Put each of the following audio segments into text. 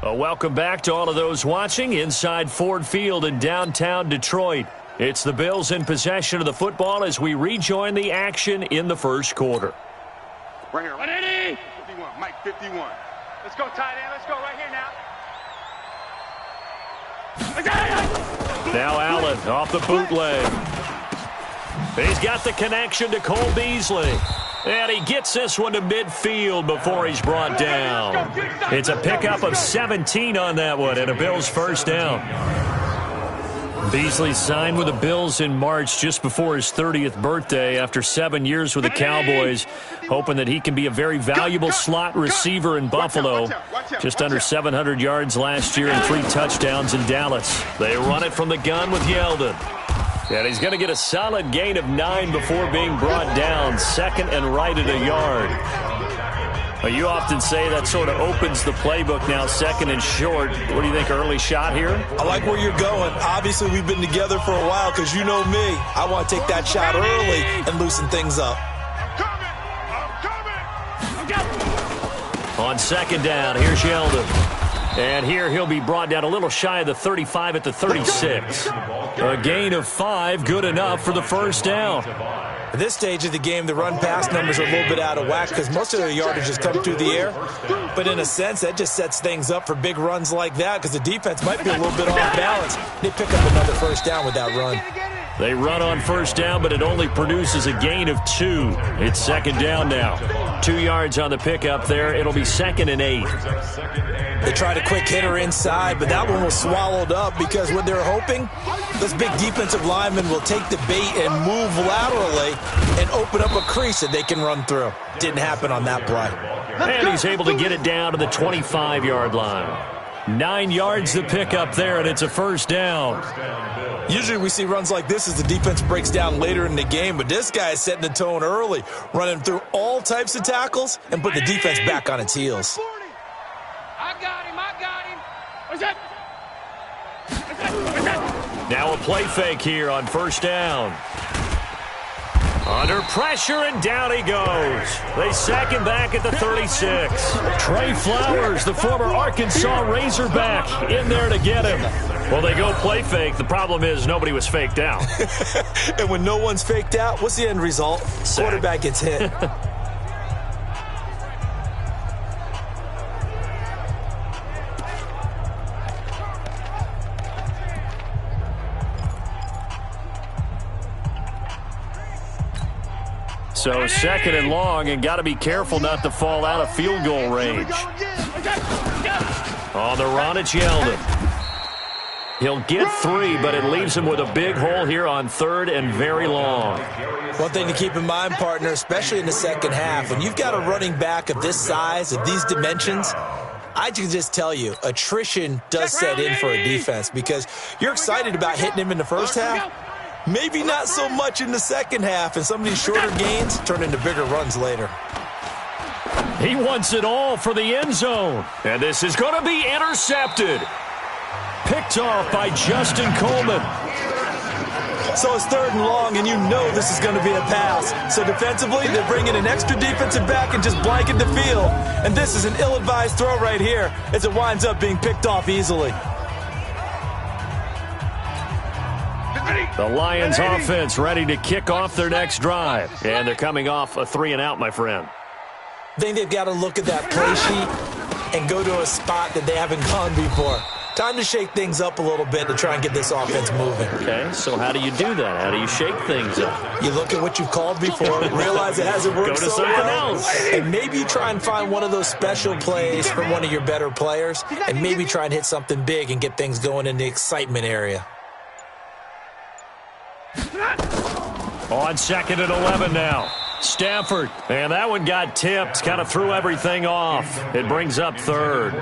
Welcome back to all of those watching inside Ford Field in downtown Detroit. It's the Bills in possession of the football as we rejoin the action in the first quarter. Right here. 180. 51. Mike 51. Let's go, tight end. Let's go right here now. Now Allen off the bootleg. He's got the connection to Cole Beasley. And he gets this one to midfield before he's brought down. It's a pickup of 17 on that one and a Bills first down. Beasley signed with the Bills in March just before his 30th birthday after 7 years with the Cowboys, hoping that he can be a very valuable slot receiver in Buffalo. Just under 700 yards last year and 3 touchdowns in Dallas. They run it from the gun with Yeldon. And he's going to get a solid gain of 9 before being brought down, second and right at a yard. Well, you often say that sort of opens the playbook now, second and short. What do you think, early shot here? I like where you're going. Obviously, we've been together for a while because you know me. I want to take that shot early and loosen things up. On second down, here's Yeldon. And here he'll be brought down a little shy of the 35 at the 36. A gain of 5, good enough for the first down. At this stage of the game, the run-pass numbers are a little bit out of whack because most of their yardage has come through the air. But in a sense, that just sets things up for big runs like that because the defense might be a little bit off balance. They pick up another first down with that run. They run on first down, but it only produces a gain of 2. It's second down now. 2 yards on the pickup there. It'll be second and 8. They tried a quick hitter inside, but that one was swallowed up because what they're hoping, this big defensive lineman will take the bait and move laterally and open up a crease that they can run through. Didn't happen on that play. And he's able to get it down to the 25-yard line. 9 yards to pick up there, and it's a first down. Usually we see runs like this as the defense breaks down later in the game, but this guy is setting the tone early, running through all types of tackles and put the defense back on its heels. I got him. What's that? Now a play fake here on first down. Under pressure, and down he goes. They sack him back at the 36. Trey Flowers, the former Arkansas Razorback, in there to get him. Well, they go play fake. The problem is nobody was faked out. And when no one's faked out, what's the end result? Sack. Quarterback gets hit. So second and long, and got to be careful not to fall out of field goal range. On the run, it's Yeldon. He'll get 3, but it leaves him with a big hole here on third and very long. One thing to keep in mind, partner, especially in the second half, when you've got a running back of this size, of these dimensions, I can just tell you, attrition does set in for a defense because you're excited about hitting him in the first half. Maybe not so much in the second half, and some of these shorter gains turn into bigger runs later. He wants it all for the end zone, and this is going to be intercepted. Picked off by Justin Coleman. So it's third and long, and you know this is going to be a pass. So defensively, they're bringing an extra defensive back and just blanket the field. And this is an ill-advised throw right here as it winds up being picked off easily. The Lions offense ready to kick off their next drive. And they're coming off a 3-and-out, my friend. I think they've got to look at that play sheet and go to a spot that they haven't gone before. Time to shake things up a little bit to try and get this offense moving. Okay, so how do you do that? How do you shake things up? You look at what you've called before, realize it hasn't worked Go to so something well, else. and maybe you try and find one of those special plays from one of your better players, and maybe try and hit something big and get things going in the excitement area. On second and 11 now. Stafford, and that one got tipped, kind of threw everything off. It brings up third.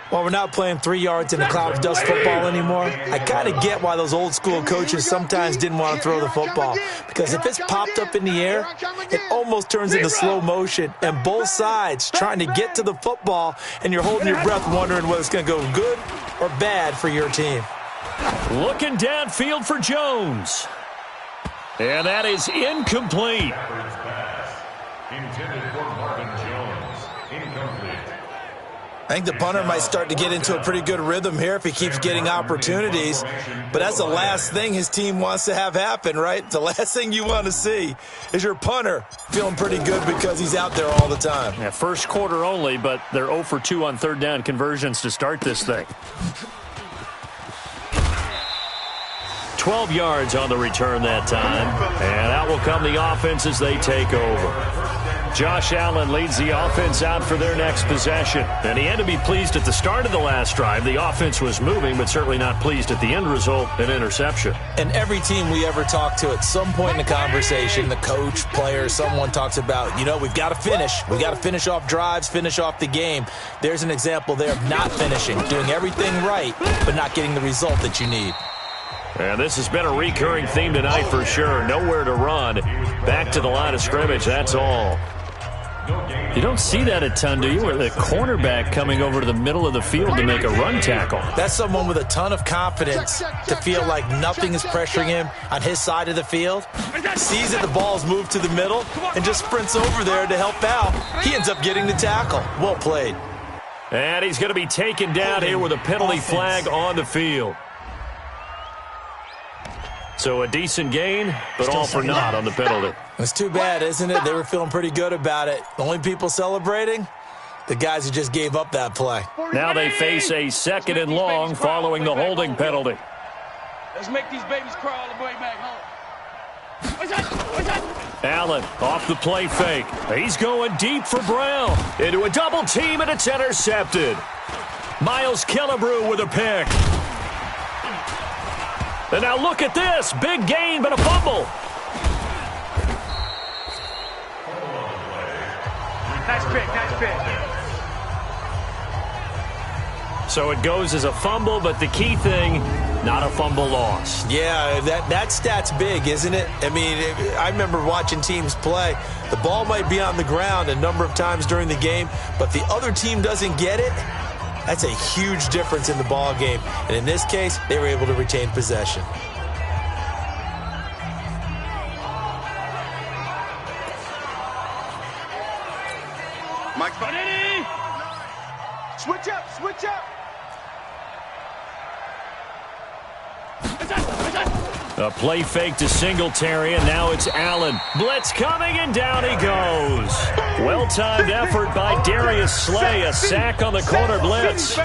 While we're not playing 3 yards in a cloud of dust football anymore, I kind of get why those old school coaches sometimes didn't want to throw the football. Because if it's popped up in the air, it almost turns into slow motion. And both sides trying to get to the football, and you're holding your breath wondering whether it's going to go good or bad for your team. Looking downfield for Jones. And that is incomplete. Intended for Marvin Jones. Incomplete. I think the punter might start to get into a pretty good rhythm here if he keeps getting opportunities. But that's the last thing his team wants to have happen, right? The last thing you want to see is your punter feeling pretty good because he's out there all the time. Yeah, first quarter only, but they're 0 for 2 on third down conversions to start this thing. 12 yards on the return that time. And out will come the offense as they take over. Josh Allen leads the offense out for their next possession. And he had to be pleased at the start of the last drive. The offense was moving, but certainly not pleased at the end result, an interception. And every team we ever talk to at some point in the conversation, the coach, player, someone talks about, we've got to finish. We've got to finish off drives, finish off the game. There's an example there of not finishing, doing everything right, but not getting the result that you need. And this has been a recurring theme tonight for sure. Nowhere to run. Back to the line of scrimmage, that's all. You don't see that a ton, do you? Where the cornerback coming over to the middle of the field to make a run tackle. That's someone with a ton of confidence to feel like nothing is pressuring him on his side of the field. Sees that the ball's moved to the middle and just sprints over there to help out. He ends up getting the tackle. Well played. And he's going to be taken down here with a penalty flag on the field. So a decent gain, but all for naught on the penalty. It's too bad, isn't it? They were feeling pretty good about it. The only people celebrating, the guys who just gave up that play. Now they face a second and long following the holding penalty. Let's make these babies crawl all the way back home. What's that? Allen off the play fake. He's going deep for Brown. Into a double team, and it's intercepted. Miles Killebrew with a pick. And now look at this. Big gain, but a fumble. Nice pick. So it goes as a fumble, but the key thing, not a fumble loss. Yeah, that stat's big, isn't it? I mean, I remember watching teams play. The ball might be on the ground a number of times during the game, but the other team doesn't get it. That's a huge difference in the ball game. And in this case, they were able to retain possession. Mike, Switch up. A play fake to Singletary, and now it's Allen. Blitz coming, and down he goes. Well-timed effort by Darius Slay. A sack on the corner blitz.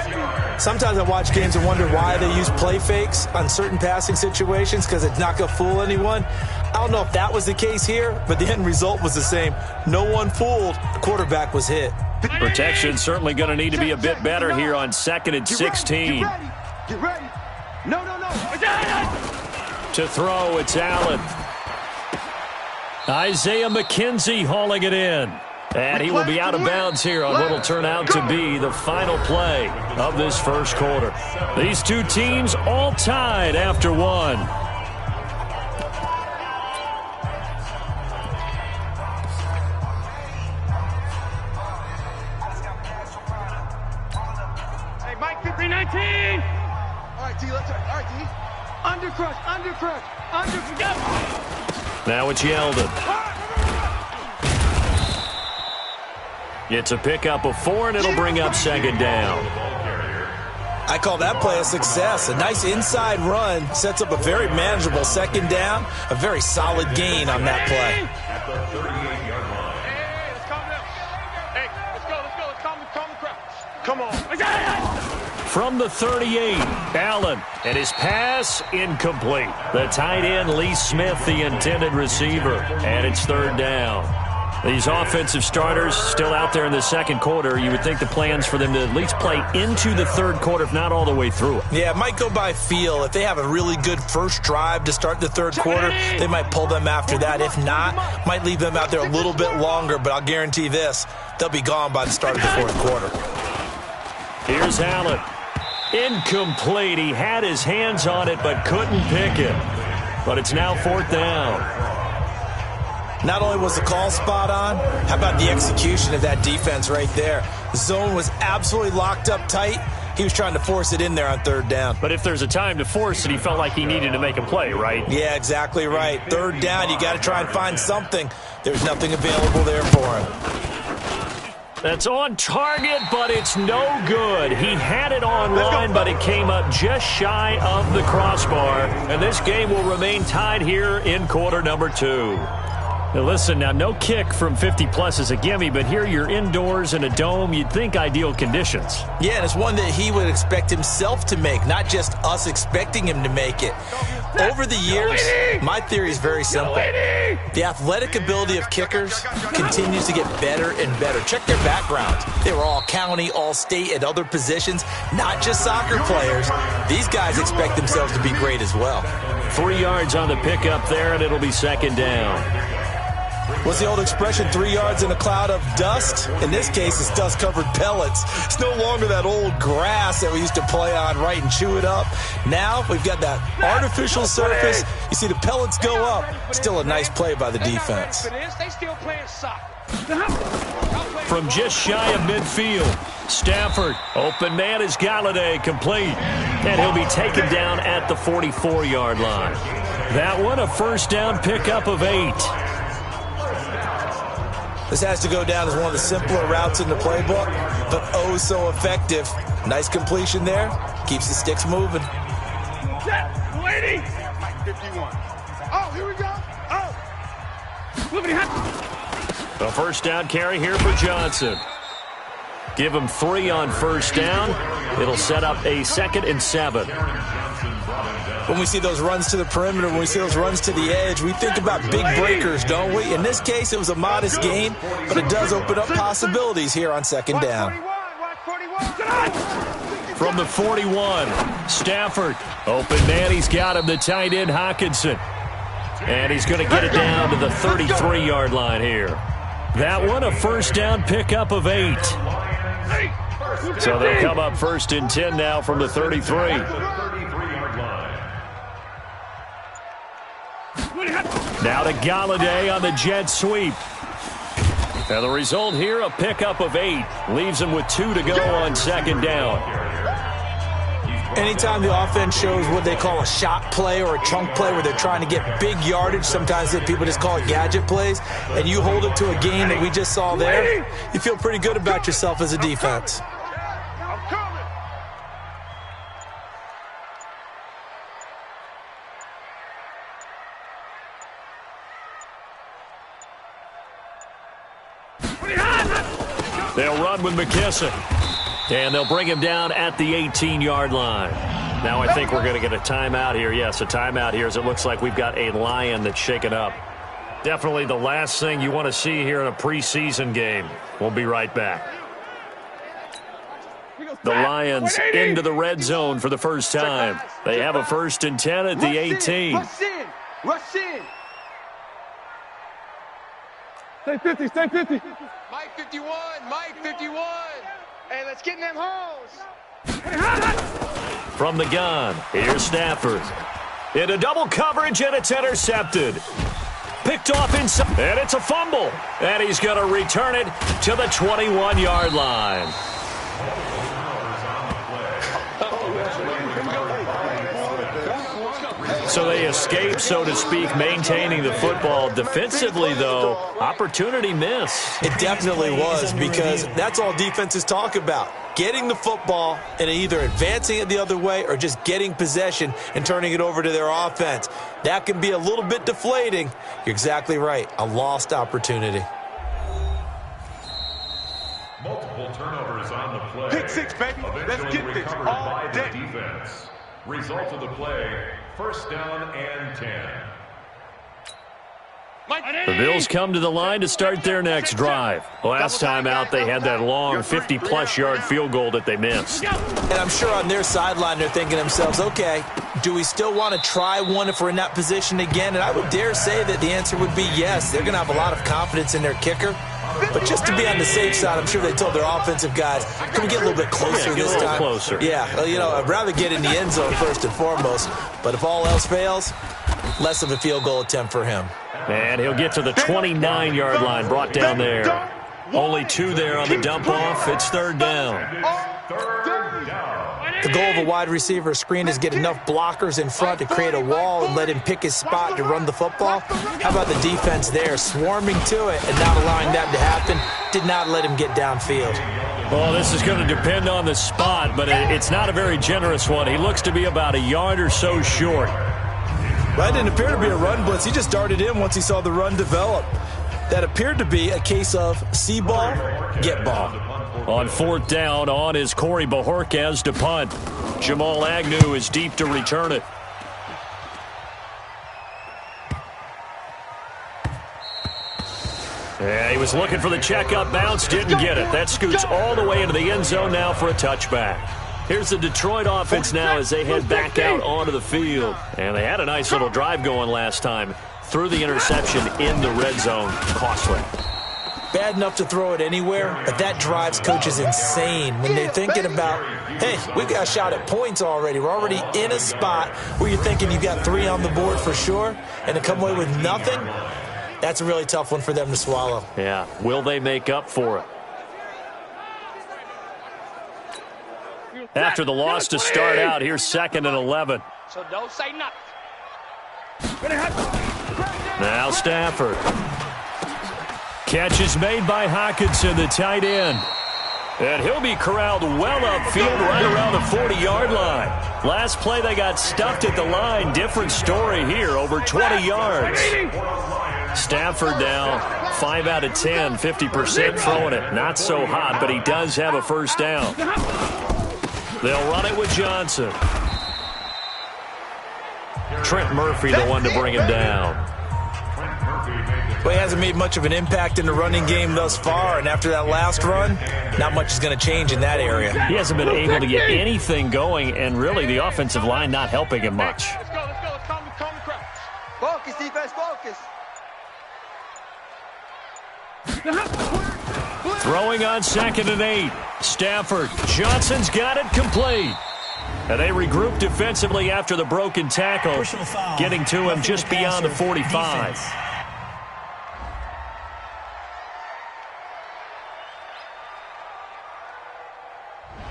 Sometimes I watch games and wonder why they use play fakes on certain passing situations, because it's not going to fool anyone. I don't know if that was the case here, but the end result was the same. No one fooled. The quarterback was hit. Protection certainly going to need to be a bit better here on 2nd and 16. Get ready. No. To throw, it's Allen. Isaiah McKenzie hauling it in. And he will be out of bounds here on what will turn out to be the final play of this first quarter. These two teams all tied after one. Hey, Mike, 319. All right, T, let's try. All right, T. Undercrush. Go. Now it's Yeldon. It's a pickup of 4, and it'll bring up 2nd down. I call that play a success. A nice inside run sets up a very manageable 2nd down. A very solid gain on that play. Hey, let's calm down. Hey, let's go. Let's calm the crowd. Come on. From the 38, Allen, and his pass incomplete. The tight end, Lee Smith, the intended receiver, and it's 3rd down. These offensive starters still out there in the second quarter. You would think the plans for them to at least play into the third quarter, if not all the way through it. Yeah, it might go by feel. If they have a really good first drive to start the third quarter, they might pull them after that. If not, might leave them out there a little bit longer, but I'll guarantee this, they'll be gone by the start of the fourth quarter. Here's Allen. Incomplete. He had his hands on it but couldn't pick it. But it's now 4th down. Not only was the call spot on, how about the execution of that defense right there? The zone was absolutely locked up tight. He was trying to force it in there on 3rd down. But if there's a time to force it, he felt like he needed to make a play, right? Yeah, exactly right. 3rd down, you got to try and find something. There's nothing available there for him. That's on target, but it's no good. He had it on line, but it came up just shy of the crossbar. And this game will remain tied here in quarter number 2. Now listen, now no kick from 50-plus is a gimme, but here you're indoors in a dome. You'd think ideal conditions. Yeah, and it's one that he would expect himself to make, not just us expecting him to make it. Over the years, my theory is very simple. The athletic ability of kickers continues to get better and better. Check their backgrounds. They were all county, all state, at other positions, not just soccer players. These guys expect themselves to be great as well. 3 yards on the pickup there, and it'll be second down. What's the old expression, 3 yards in a cloud of dust? In this case, it's dust-covered pellets. It's no longer that old grass that we used to play on, right, and chew it up. Now we've got that artificial surface. You see the pellets go up. Still a nice play by the defense. They still playing soccer. From just shy of midfield, Stafford, open man is Galladay, complete. And he'll be taken down at the 44-yard line. That one, a first down pickup of 8. This has to go down as one of the simpler routes in the playbook, but oh so effective. Nice completion there. Keeps the sticks moving. Lady! Mike 51. Oh, here we go. A first down carry here for Johnson. Give him 3 on first down. It'll set up a 2nd and 7. When we see those runs to the perimeter, when we see those runs to the edge, we think about big breakers, don't we? In this case, it was a modest gain, but it does open up possibilities here on second down. From the 41, Stafford, open man, he's got him, the tight end Hockenson. And he's going to get it down to the 33-yard line here. That one, a first down pickup of 8. So they'll come up 1st and 10 now from the 33. Now to Galladay on the jet sweep. And the result here, a pickup of 8. Leaves him with 2 to go on second down. Anytime the offense shows what they call a shot play or a chunk play where they're trying to get big yardage, sometimes people just call it gadget plays, and you hold it to a game that we just saw there, you feel pretty good about yourself as a defense. They'll run with McKissick. And they'll bring him down at the 18-yard line. Now I think we're going to get a timeout here. Yes, a timeout here as it looks like we've got a Lion that's shaken up. Definitely the last thing you want to see here in a preseason game. We'll be right back. The Lions into the red zone for the first time. They have a 1st and 10 at the 18. Rush in. Rush in. Stay 50, stay 50. Mike 51. Mike 51. Hey, let's get in them holes. From the gun, here's Stafford. Into double coverage, and it's intercepted. Picked off inside, and it's a fumble. And he's going to return it to the 21-yard line. So they escape, so to speak, maintaining the football. Defensively, though, opportunity miss. It definitely was, because that's all defenses talk about. Getting the football and either advancing it the other way or just getting possession and turning it over to their offense. That can be a little bit deflating. You're exactly right. A lost opportunity. Multiple turnovers on the play. Pick 6, baby. Let's get this all day. Defense. Result of the play, 1st down and 10. The Bills come to the line to start their next drive. Last time out, they had that long 50-plus yard field goal that they missed. And I'm sure on their sideline they're thinking to themselves, okay, do we still want to try one if we're in that position again? And I would dare say that the answer would be yes. They're going to have a lot of confidence in their kicker. But just to be on the safe side, I'm sure they told their offensive guys, can we get a little bit closer this time? A little closer. Yeah, well, you know, I'd rather get in the end zone first and foremost. But if all else fails, less of a field goal attempt for him. And he'll get to the 29-yard line, brought down there. Only 2 there on the dump-off. It's 3rd down. The goal of a wide receiver screen is get enough blockers in front to create a wall and let him pick his spot to run the football. How about the defense there, swarming to it and not allowing that to happen? Did not let him get downfield. Well, this is going to depend on the spot, but it's not a very generous one. He looks to be about a yard or so short. That didn't appear to be a run blitz. He just darted in once he saw the run develop. That appeared to be a case of see ball, get ball. On 4th down, on is Corey Bajorquez to punt. Jamal Agnew is deep to return it. Yeah, he was looking for the check-up bounce, didn't get it. That scoots all the way into the end zone now for a touchback. Here's the Detroit offense now as they head back out onto the field. And they had a nice little drive going last time. Threw the interception in the red zone. Costly. Bad enough to throw it anywhere, but that drives coaches insane when they're thinking about, hey, we've got a shot at points already. We're already in a spot where you're thinking you've got 3 on the board for sure, and to come away with nothing, that's a really tough one for them to swallow. Yeah, will they make up for it? After the loss to start out, here's 2nd and 11. So don't say nothing. Now Stafford. Catch is made by Hockenson, the tight end. And he'll be corralled well upfield right around the 40-yard line. Last play they got stuffed at the line. Different story here, over 20 yards. Stafford now 5 out of 10, 50% throwing it. Not so hot, but he does have a 1st down. They'll run it with Johnson. Trent Murphy, the one to bring him down. Well, he hasn't made much of an impact in the running game thus far, and after that last run, not much is going to change in that area. He hasn't been able to get anything going, and really the offensive line not helping him much. Let's go. Let's calm the crowd. Focus, defense, focus. Throwing on 2nd and 8. Stafford. Johnson's got it complete. And they regroup defensively after the broken tackle, getting to him just beyond the 45.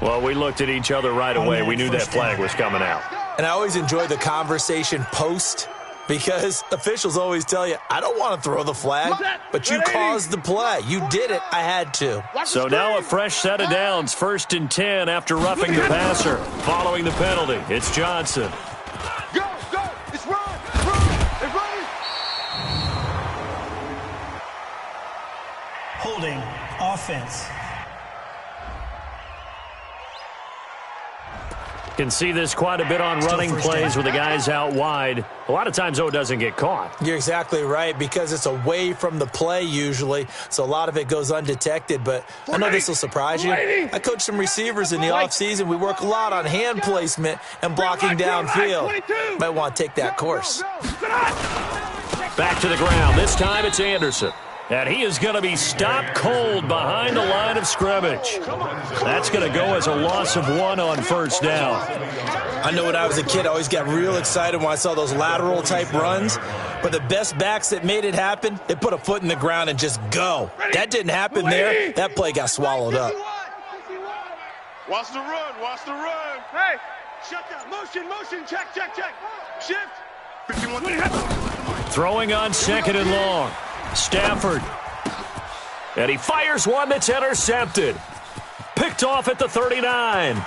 Well, we looked at each other right away. We knew that flag was coming out. And I always enjoy the conversation post because officials always tell you, I don't want to throw the flag, but you caused the play. You did it. I had to. So now a fresh set of downs. 1st and 10 after roughing the passer. Following the penalty, it's Johnson. Go. It's run. It's running. Holding offense. Can see this quite a bit on running plays with the guys out wide. A lot of times, though, it doesn't get caught. You're exactly right because it's away from the play usually, so a lot of it goes undetected. But I know this will surprise you. I coach some receivers in the offseason. We work a lot on hand placement and blocking downfield. Might want to take that course. Back to the ground. This time it's Anderson. And he is going to be stopped cold behind the line of scrimmage. That's going to go as a loss of 1 on 1st down. I know when I was a kid, I always got real excited when I saw those lateral-type runs. But the best backs that made it happen, they put a foot in the ground and just go. That didn't happen there. That play got swallowed up. Watch the run. Hey, shut down. Motion. Check. Shift. 51. Throwing on 2nd and long. Stafford. And he fires one that's intercepted. Picked off at the 39.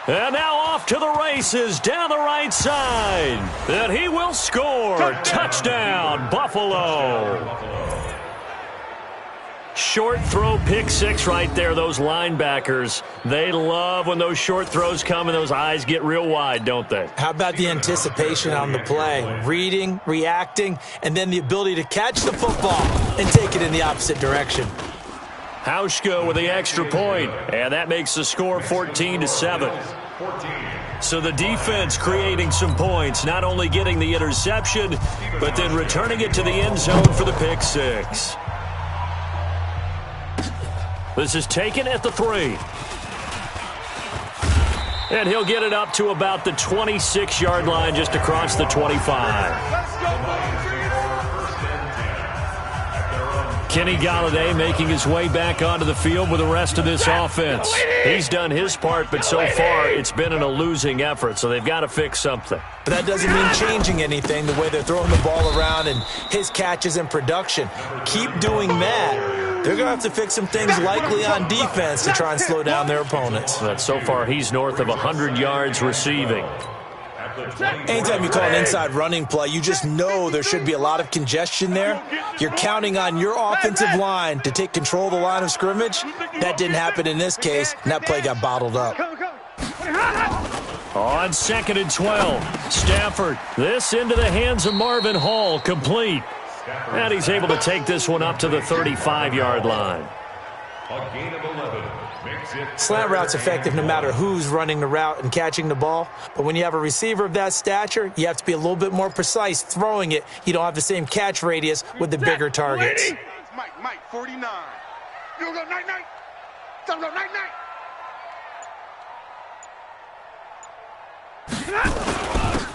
And now off to the races down the right side. And he will score. Touchdown, Buffalo. Short throw, pick 6 right there. Those linebackers, they love when those short throws come and those eyes get real wide, don't they? How about the anticipation on the play? Reading, reacting, and then the ability to catch the football and take it in the opposite direction. Hauschka with the extra point, and that makes the score 14-7. So the defense creating some points, not only getting the interception, but then returning it to the end zone for the pick 6. This is taken at the 3. And he'll get it up to about the 26-yard line just across the 25. Kenny Galladay making his way back onto the field with the rest of this offense. He's done his part, but so far it's been a losing effort, so they've got to fix something. But that doesn't mean changing anything, the way they're throwing the ball around and his catches and production. Keep doing that. They're going to have to fix some things likely on defense to try and slow down their opponents. But so far he's north of 100 yards receiving. Anytime you call an inside running play, you just know there should be a lot of congestion there. You're counting on your offensive line to take control of the line of scrimmage. That didn't happen in this case, and that play got bottled up. On 2nd and 12, Stafford. This into the hands of Marvin Hall, complete. And he's able to take this one up to the 35-yard line. A gain of 11 makes it Slant route's effective no matter who's running the route and catching the ball. But when you have a receiver of that stature, you have to be a little bit more precise throwing it. You don't have the same catch radius with the bigger targets. Mike, 49. You go night. Don't go night.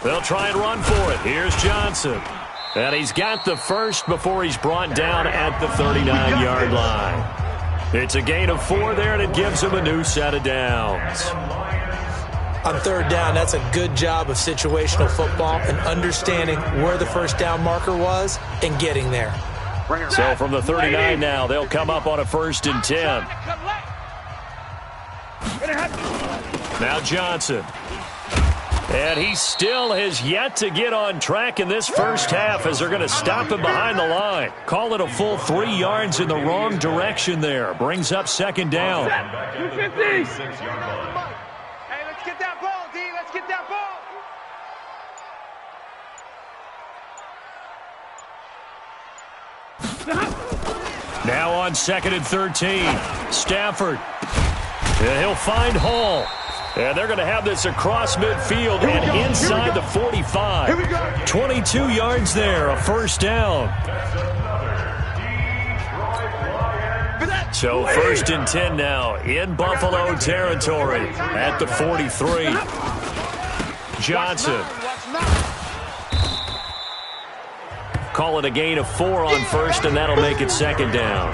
They'll try and run for it. Here's Johnson. And he's got the first before he's brought down at the 39-yard line. It's a gain of 4 there, and it gives him a new set of downs. On 3rd down, that's a good job of situational football and understanding where the first down marker was and getting there. So from the 39 now, they'll come up on a 1st and 10. Now Johnson. And he still has yet to get on track in this first half as they're going to stop him behind the line. Call it a full 3 yards in the wrong direction there. Brings up 2nd down. 250. Hey, let's get that ball, D. Let's get that ball. Now on 2nd and 13, Stafford. And he'll find Hall. And they're going to have this across midfield and inside the 45. 22 yards there, a 1st down. So 1st and 10 now in Buffalo territory at the 43. Johnson. Call it a gain of 4 on 1st, and that'll make it 2nd down.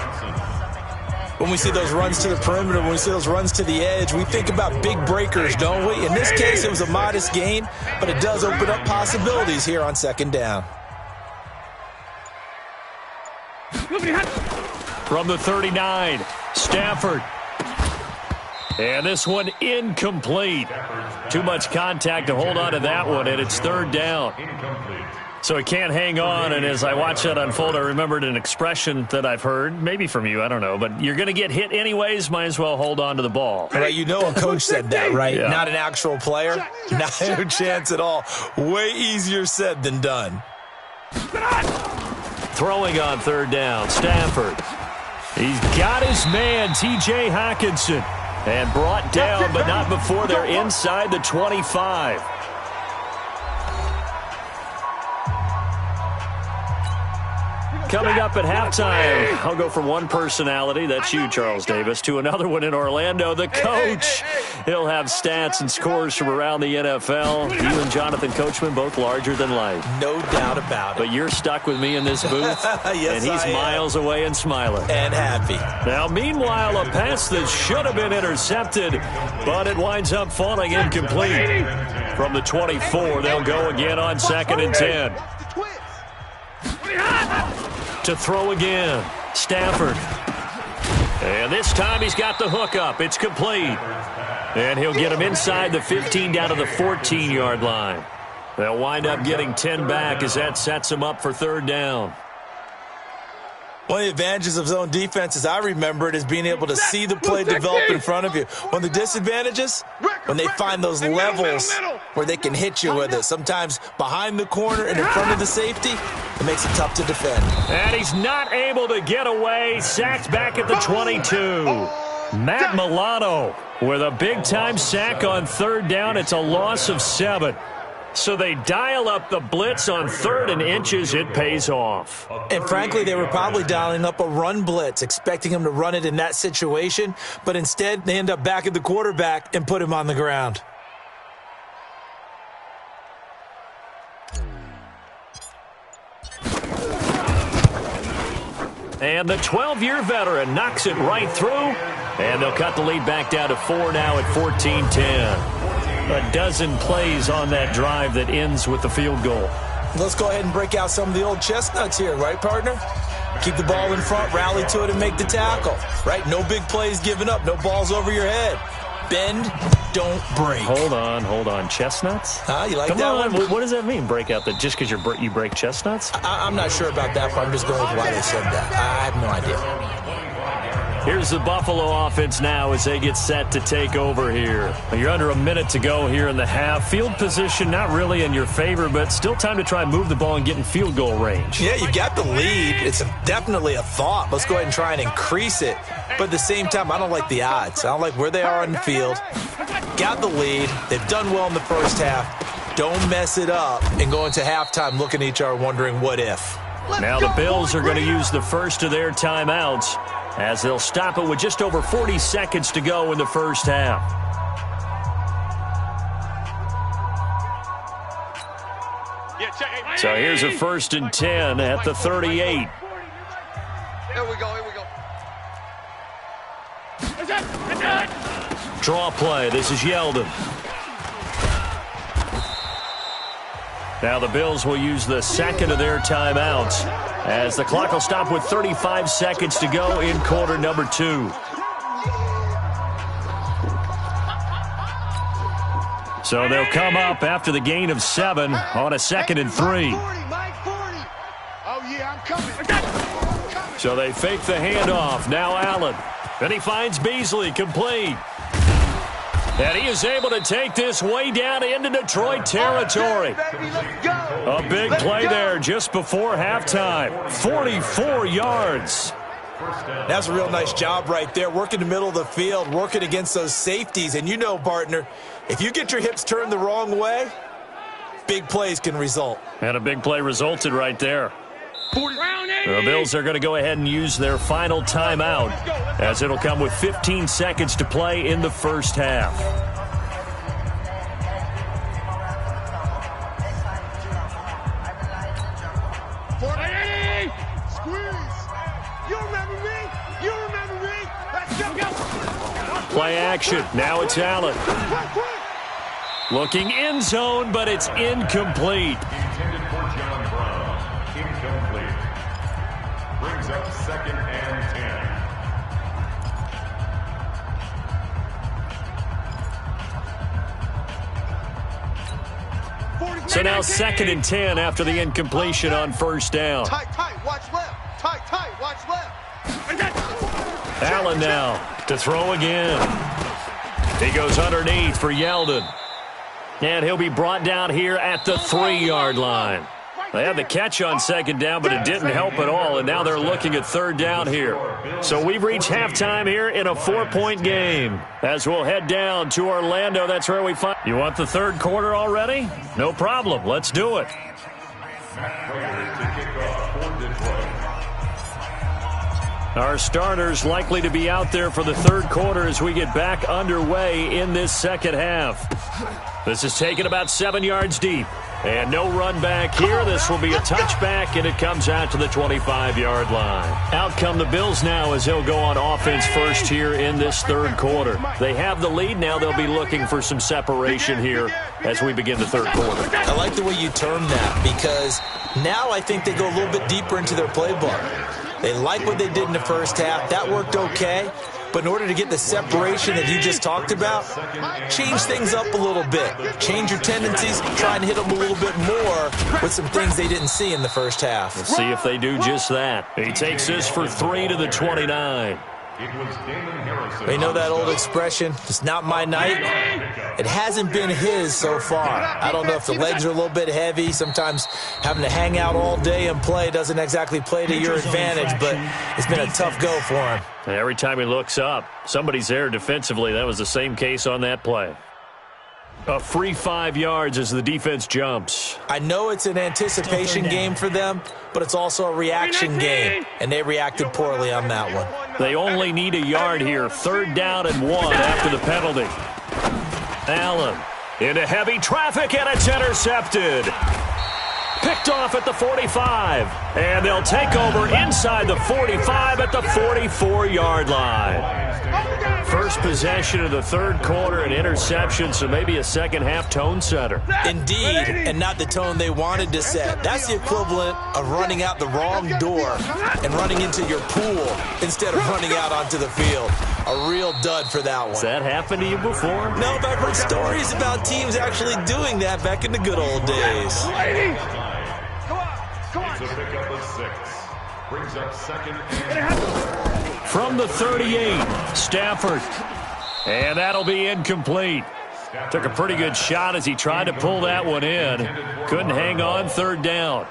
When we see those runs to the perimeter, when we see those runs to the edge, we think about big breakers, don't we? In this case, it was a modest gain, but it does open up possibilities here on 2nd down. From the 39, Stafford. And this one incomplete. Too much contact to hold on to that one, and it's 3rd down. So he can't hang on, and as I watch that unfold, I remembered an expression that I've heard, maybe from you, I don't know, but you're going to get hit anyways, might as well hold on to the ball. Right, you know a coach said that, right? Yeah. Not an actual player. Not a chance at all. Way easier said than done. Throwing on 3rd down, Stafford. He's got his man, T.J. Hockenson, and brought down, but not before they're inside the 25. Coming up at halftime, I'll go from one personality, that's you, Charles Davis, to another one in Orlando, the coach. He'll have stats and scores from around the NFL. You and Jonathan Coachman, both larger than life. No doubt about it. But you're stuck with me in this booth, Yes, and he's miles away and smiling. And happy. Now, meanwhile, a pass that should have been intercepted, but it winds up falling incomplete. From the 24, they'll go again on 2nd and 10. To throw again, Stafford. And this time he's got the hook up. It's complete. And he'll get him inside the 15 down to the 14-yard line. They'll wind up getting 10 back as that sets them up for 3rd down. One of the advantages of zone defense, as I remember it, is being able to see the play develop in front of you. One of the disadvantages, when they find those levels where they can hit you with it. Sometimes behind the corner and in front of the safety, it makes it tough to defend. And he's not able to get away. Sacked back at the 22. Matt Milano with a big-time sack on 3rd down. It's a loss of 7. So they dial up the blitz on 3rd and inches. It pays off. And frankly, they were probably dialing up a run blitz, expecting him to run it in that situation. But instead, they end up back at the quarterback and put him on the ground. And the 12-year veteran knocks it right through. And they'll cut the lead back down to 4 now at 14-10. A dozen plays on that drive that ends with the field goal. Let's go ahead and break out some of the old chestnuts here, right, partner? Keep the ball in front, rally to it, and make the tackle, right? No big plays given up, no balls over your head. Bend, don't break. Hold on. Chestnuts? You like Come that on. one? What does that mean, break out? That just because you break chestnuts? I'm not sure about that part. I'm just going with why they said that. I have no idea. Here's the Buffalo offense now as they get set to take over here. You're under a minute to go here in the half. Field position not really in your favor, but still time to try and move the ball and get in field goal range. Yeah, you got the lead. It's definitely a thought. Let's go ahead and try and increase it. But at the same time, I don't like the odds. I don't like where they are on the field. Got the lead. They've done well in the first half. Don't mess it up and go into halftime looking at each other wondering what if. Now the Bills are going to use the first of their timeouts as they'll stop it with just over 40 seconds to go in the first half. So here's a 1st and 10 at the 38. Here we go. Draw play. This is Yeldon. Now the Bills will use the second of their timeouts as the clock will stop with 35 seconds to go in quarter number 2. So they'll come up after the gain of 7 on a 2nd and 3. So they fake the handoff. Now Allen. And he finds Beasley complete. And he is able to take this way down into Detroit territory. A big play there just before halftime. 44 yards. That's a real nice job right there. Working the middle of the field, working against those safeties. And you know, partner, if you get your hips turned the wrong way, big plays can result. And a big play resulted right there. The Bills are going to go ahead and use their final timeout as it'll come with 15 seconds to play in the first half. Play action. Now it's Allen. Looking end zone, but it's incomplete. Intended for John Brown. Incomplete. Brings up 2nd and 10. So now 2nd and 10 after the incompletion on first down. Tight, watch left. Tight, watch left. Allen now to throw again. He goes underneath for Yeldon. And he'll be brought down here at the 3-yard line. They had the catch on 2nd down, but it didn't help at all, and now they're looking at 3rd down here. So we've reached halftime here in a 4-point game. As we'll head down to Orlando, that's where we find. You want the 3rd quarter already? No problem. Let's do it. Our starters likely to be out there for the 3rd quarter as we get back underway in this 2nd half. This is taken about 7 yards deep. And no run back here. This will be a touchback, and it comes out to the 25-yard line. Out come the Bills now as they'll go on offense first here in this 3rd quarter. They have the lead. Now they'll be looking for some separation here as we begin the 3rd quarter. I like the way you term that because now I think they go a little bit deeper into their playbook. They like what they did in the first half. That worked okay. But in order to get the separation that you just talked about, change things up a little bit. Change your tendencies, try and hit them a little bit more with some things they didn't see in the first half. Let's see if they do just that. He takes this for 3 to the 29. You know that old expression, it's not my night? It hasn't been his so far. I don't know if the legs are a little bit heavy. Sometimes having to hang out all day and play doesn't exactly play to your advantage, but it's been a tough go for him. And every time he looks up, somebody's there defensively. That was the same case on that play. A free 5 yards as the defense jumps. I know it's an anticipation game for them, but it's also a reaction game, and they reacted poorly on that one. They only need a yard here. 3rd down and 1 after the penalty. Allen into heavy traffic, and it's intercepted. picked off at the 45. And they'll take over inside the 45 at the 44-yard line. First possession of the third quarter, an interception, so maybe a second-half tone setter. Indeed, and not the tone they wanted to set. That's the equivalent of running out the wrong door and running into your pool instead of running out onto the field. A real dud for that one. Has that happened to you before? No, but I've heard stories about teams actually doing that back in the good old days. It's a pickup of 6. Brings up second and From the 38, Stafford. And that'll be incomplete. Took a pretty good shot as he tried to pull that one in. Couldn't hang on third down.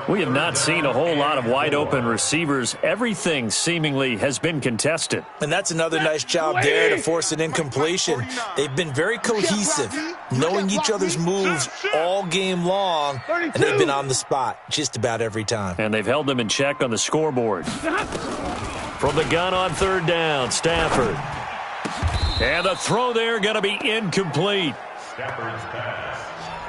We have not seen a whole lot of wide-open receivers. Everything seemingly has been contested. And that's another nice job there to force an incompletion. They've been very cohesive, knowing each other's moves all game long, and they've been on the spot just about every time. And they've held them in check on the scoreboard. From the gun on third down, Stafford. And the throw there going to be incomplete. Stafford's pass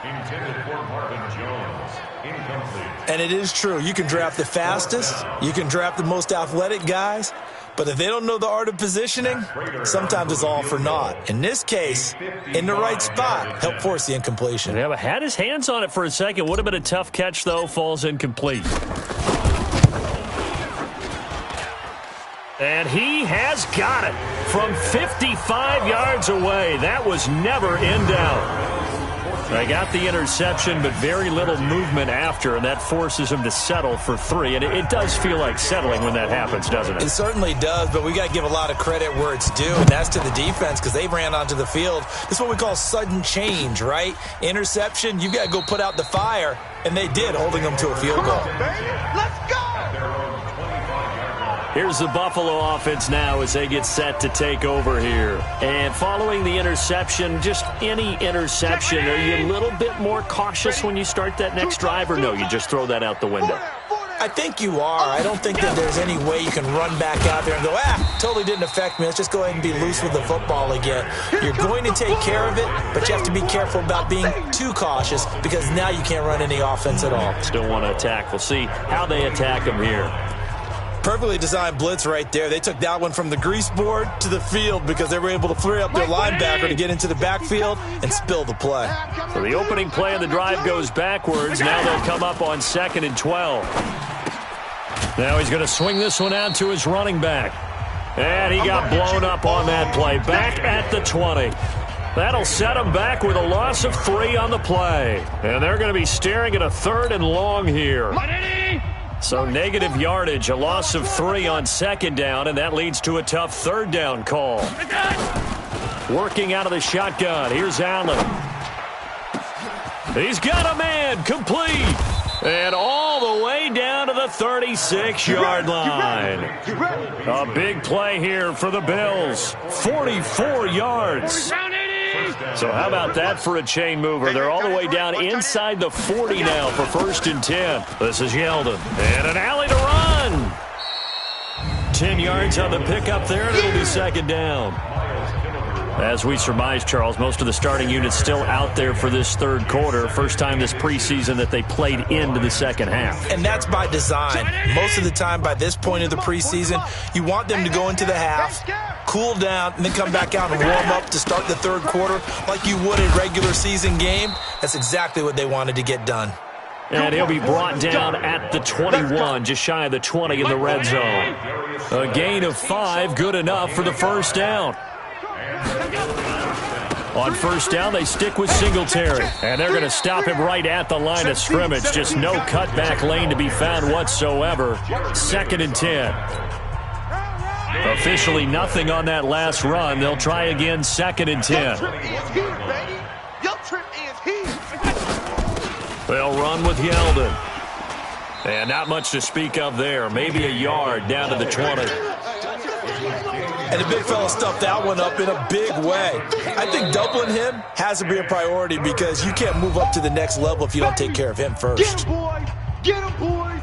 intended for Marvin Jones. Incomplete. And it is true. You can draft the fastest. You can draft the most athletic guys. But if they don't know the art of positioning, sometimes it's all for naught. In this case, in the right spot, help force the incompletion. Yeah, but had his hands on it for a second. Would have been a tough catch, though. Falls incomplete. And he has got it from 55 yards away. That was never in doubt. They got the interception, but very little movement after, and that forces him to settle for 3. And it does feel like settling when that happens, doesn't it? It certainly does, but we got to give a lot of credit where it's due, and that's to the defense because they ran onto the field. This is what we call sudden change, right? Interception, you got to go put out the fire, and they did, holding them to a field goal. Let's go! Here's the Buffalo offense now as they get set to take over here. And following the interception, just any interception, are you a little bit more cautious when you start that next drive, or no, you just throw that out the window? I think you are. I don't think that there's any way you can run back out there and go, totally didn't affect me. Let's just go ahead and be loose with the football again. You're going to take care of it, but you have to be careful about being too cautious because now you can't run any offense at all. Still want to attack. We'll see how they attack them here. Perfectly designed blitz right there. They took that one from the grease board to the field because they were able to flare up their linebacker to get into the backfield and spill the play. So the opening play of the drive goes backwards. Now they'll come up on 2nd and 12. Now he's going to swing this one out to his running back. And he got blown up on that play. Back at the 20. That'll set him back with a loss of 3 on the play. And they're going to be staring at a 3rd and long here. So negative yardage, a loss of 3 on 2nd down, and that leads to a tough 3rd down call. Working out of the shotgun, here's Allen. He's got a man, complete. And all the way down to the 36-yard line. A big play here for the Bills. 44 yards. So how about that for a chain mover? They're all the way down inside the 40 now for 1st and 10. This is Yeldon. And an alley to run. 10 yards on the pickup there, and it'll be 2nd down. As we surmise, Charles, most of the starting units still out there for this 3rd quarter. First time this preseason that they played into the 2nd half. And that's by design. Most of the time by this point of the preseason, you want them to go into the half, cool down, and then come back out and warm up to start the 3rd quarter like you would a regular season game. That's exactly what they wanted to get done. And he'll be brought down at the 21, just shy of the 20 in the red zone. A gain of 5, good enough for the 1st down. On 1st down, they stick with Singletary. And they're going to stop him right at the line of scrimmage. Just no cutback lane to be found whatsoever. 2nd and 10. Officially nothing on that last run. They'll try again, 2nd and 10. They'll run with Yeldon. And not much to speak of there. Maybe a yard down to the 20. And the big fella stuffed that one up in a big way. I think doubling him has to be a priority because you can't move up to the next level if you don't take care of him first. Get him, boy! Get him, boy!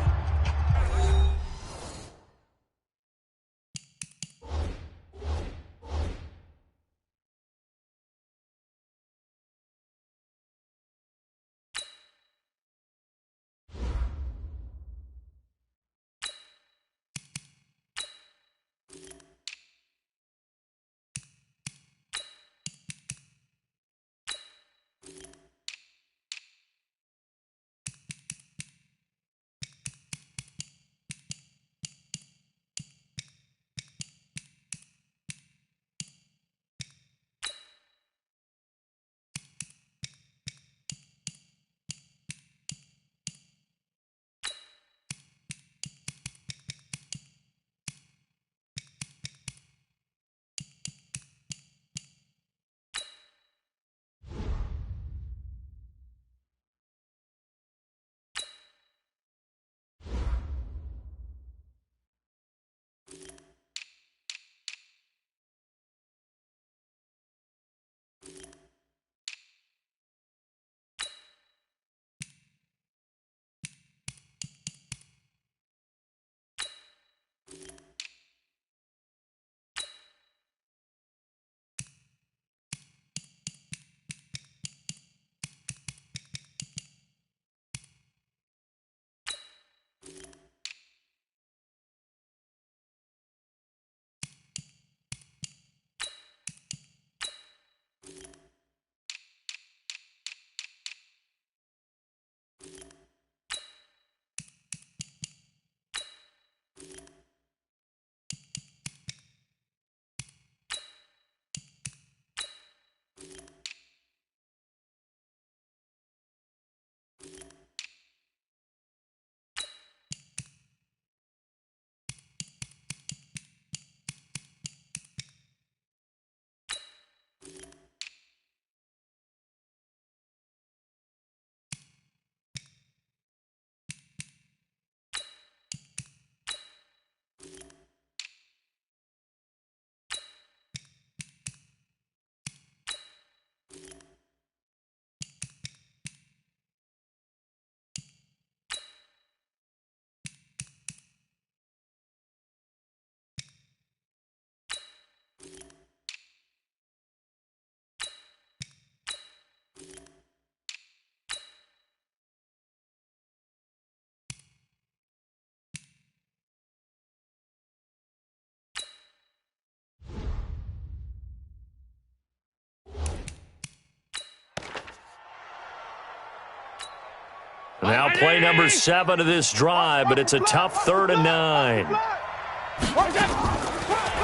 Now play number 7 of this drive, but it's a tough 3rd and 9.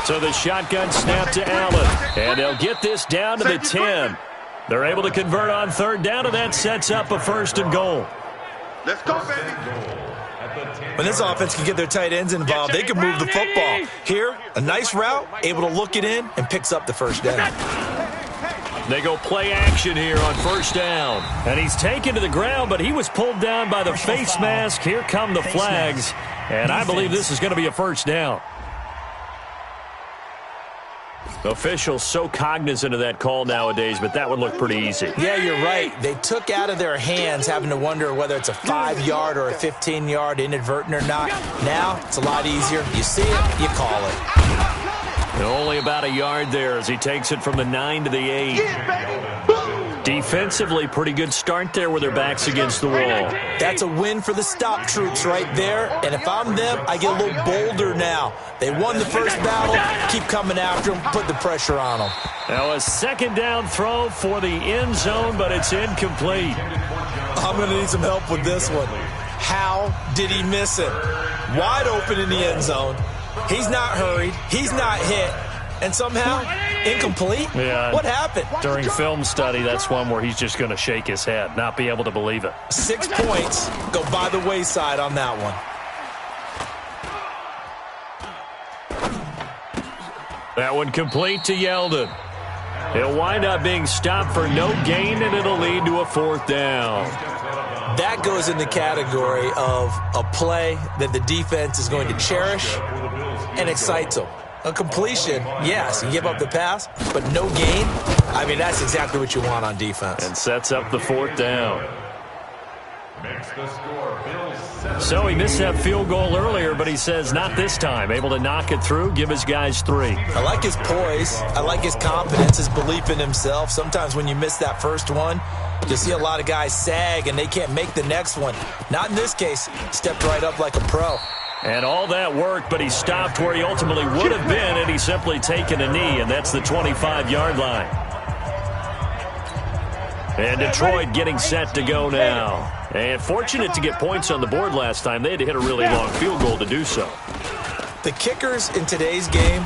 So the shotgun snap to Allen, and they'll get this down to the 10. They're able to convert on 3rd down, and that sets up a 1st and goal. Let's go, baby. When this offense can get their tight ends involved, they can move the football. Here, a nice route, able to look it in, and picks up the 1st down. They go play action here on 1st down. And he's taken to the ground, but he was pulled down by the face mask. Here come the flags, and I believe this is going to be a 1st down. Officials so cognizant of that call nowadays, but that one looked pretty easy. Yeah, you're right. They took out of their hands having to wonder whether it's a 5-yard or a 15-yard inadvertent or not. Now, it's a lot easier. You see it, you call it. And only about a yard there as he takes it from the 9 to the 8. Defensively, pretty good start there with their backs against the wall. That's a win for the stop troops right there. And if I'm them, I get a little bolder now. They won the first battle. Keep coming after them. Put the pressure on them. Now a 2nd down throw for the end zone, but it's incomplete. I'm going to need some help with this one. How did he miss it? Wide open in the end zone. He's not hurried. He's not hit. And somehow, incomplete? Yeah. What happened? During film study, that's one where he's just going to shake his head, not be able to believe it. 6 points go by the wayside on that one. That one complete to Yeldon. He'll wind up being stopped for no gain, and it'll lead to a 4th down. That goes in the category of a play that the defense is going to cherish and excites them. A completion, yes, you give up the pass, but no gain. I mean, that's exactly what you want on defense. And sets up the 4th down. So he missed that field goal earlier, but he says not this time. Able to knock it through, give his guys 3. I like his poise. I like his confidence, his belief in himself. Sometimes when you miss that first one, you see a lot of guys sag and they can't make the next one. Not in this case. Stepped right up like a pro. And all that work, but he stopped where he ultimately would have been, and he's simply taken a knee, and that's the 25-yard line. And Detroit getting set to go now. And fortunate to get points on the board last time. They had to hit a really long field goal to do so. The kickers in today's game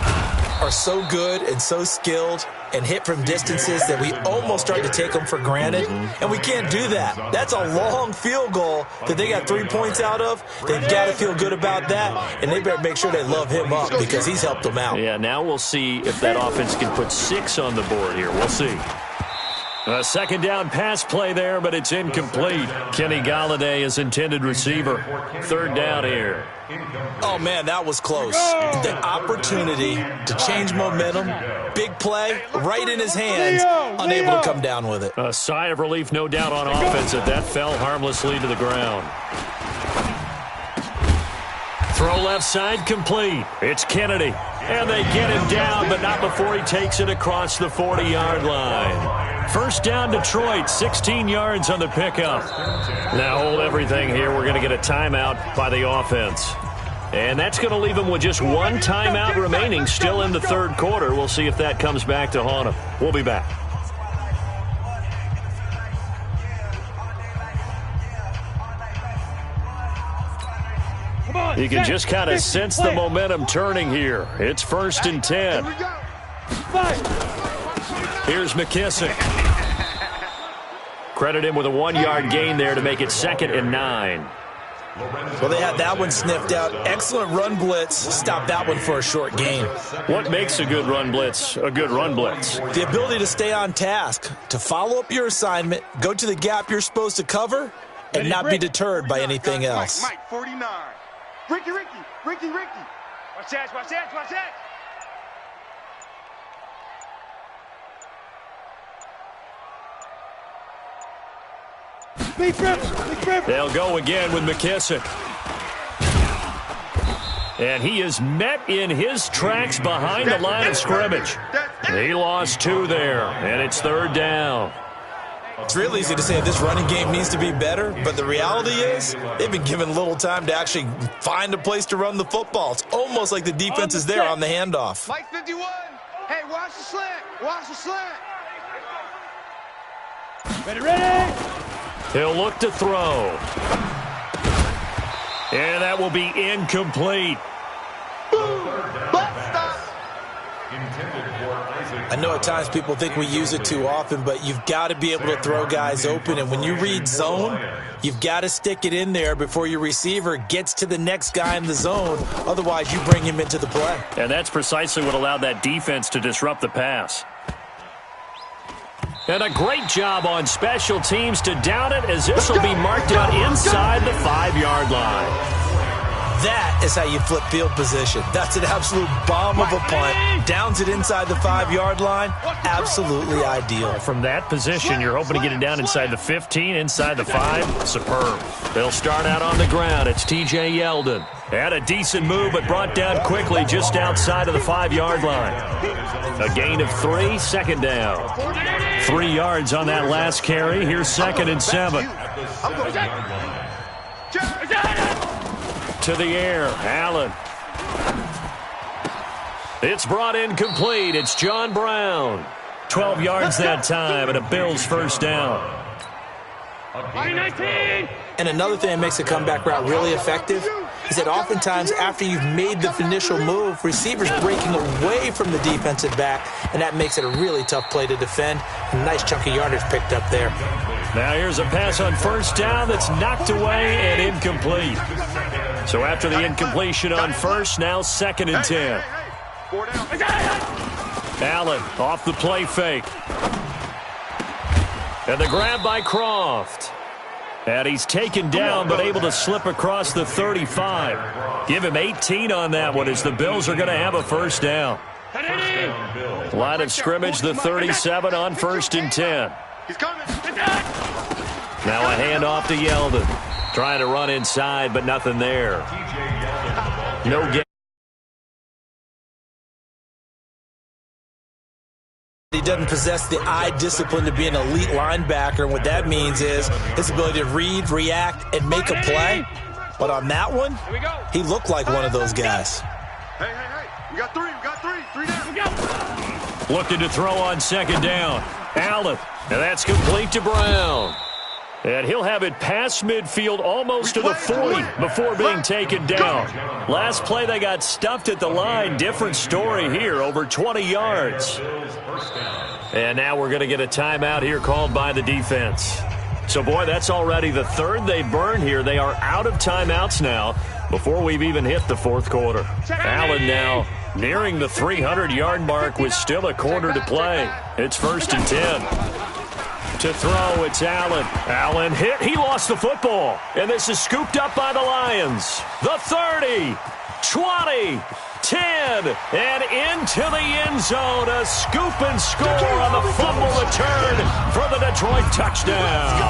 are so good and so skilled and hit from distances that we almost start to take them for granted, and we can't do that. That's a long field goal that they got 3 points out of. They've got to feel good about that, and they better make sure they love him up because he's helped them out. Yeah, now we'll see if that offense can put 6 on the board here. We'll see. A 2nd down pass play there, but it's incomplete. Kenny Golladay is intended receiver. 3rd down here. Oh, man, that was close. The opportunity to change momentum, big play, right in his hands, unable to come down with it. A sigh of relief, no doubt, on offense that that fell harmlessly to the ground. Throw left side complete. It's Kennedy. And they get him down, but not before he takes it across the 40-yard line. 1st down, Detroit, 16 yards on the pickup. Now hold everything here. We're going to get a timeout by the offense. And that's going to leave them with just 1 timeout remaining still in the 3rd quarter. We'll see if that comes back to haunt them. We'll be back. You can just kind of sense the momentum turning here. It's 1st and 10. Here's McKissick. Credit him with a 1-yard gain there to make it 2nd and 9. Well, they had that one sniffed out. Excellent run blitz. Stop that one for a short gain. What makes a good run blitz a good run blitz? The ability to stay on task, to follow up your assignment, go to the gap you're supposed to cover, and not be deterred by anything else. Mike, 49. Ricky. Watch that. Big grip. They'll go again with McKissick. And he is met in his tracks behind the line of scrimmage. He lost 2 there, and it's 3rd down. It's real easy to say this running game needs to be better, but the reality is they've been given little time to actually find a place to run the football. It's almost like the defense is there on the handoff. Mike 51. Hey, watch the slant. Ready. He'll look to throw. And that will be incomplete. I know at times people think we use it too often, but you've got to be able to throw guys open. And when you read zone, you've got to stick it in there before your receiver gets to the next guy in the zone. Otherwise, you bring him into the play. And that's precisely what allowed that defense to disrupt the pass. And a great job on special teams to down it, as this will be marked out inside the 5-yard line. That is how you flip field position. That's an absolute bomb of a punt. Downs it inside the 5-yard line. Absolutely ideal. From that position, you're hoping to get it down inside the 15, inside the 5. Superb. They'll start out on the ground. It's T.J. Yeldon. Had a decent move, but brought down quickly just outside of the 5-yard line. A gain of 3, second down. 3 yards on that last carry. Here's 2nd and 7. To the air, Allen. It's brought in complete. It's John Brown. 12 yards that time, and a Bills first down. And another thing that makes a comeback route really effective is that oftentimes after you've made the initial move, receivers breaking away from the defensive back, and that makes it a really tough play to defend. A nice chunk of yardage picked up there. Now here's a pass on first down that's knocked away and incomplete. So after the incompletion on first, now 2nd and 10. Allen off the play fake. And the grab by Croft. And he's taken down but able to slip across the 35. Give him 18 on that one as the Bills are going to have a first down. Line of scrimmage, the 37 on 1st and 10. Now a handoff to Yeldon. Trying to run inside, but nothing there. No gain. He doesn't possess the eye discipline to be an elite linebacker, and what that means is his ability to read, react, and make a play. But on that one, he looked like one of those guys. Hey. We got 3 down. Looking to throw on 2nd down. Allen, and that's complete to Brown. And he'll have it past midfield almost to the 40 before being taken down. Last play, they got stuffed at the line. Different story here, over 20 yards. And now we're going to get a timeout here called by the defense. So, boy, that's already the 3rd they burned here. They are out of timeouts now before we've even hit the 4th quarter. Allen now nearing the 300-yard mark with still a quarter to play. It's 1st and 10. To throw, it's Allen. Allen hit. He lost the football. And this is scooped up by the Lions. The 30, 20, 10, and into the end zone. A scoop and score on the fumble return for the Detroit touchdown.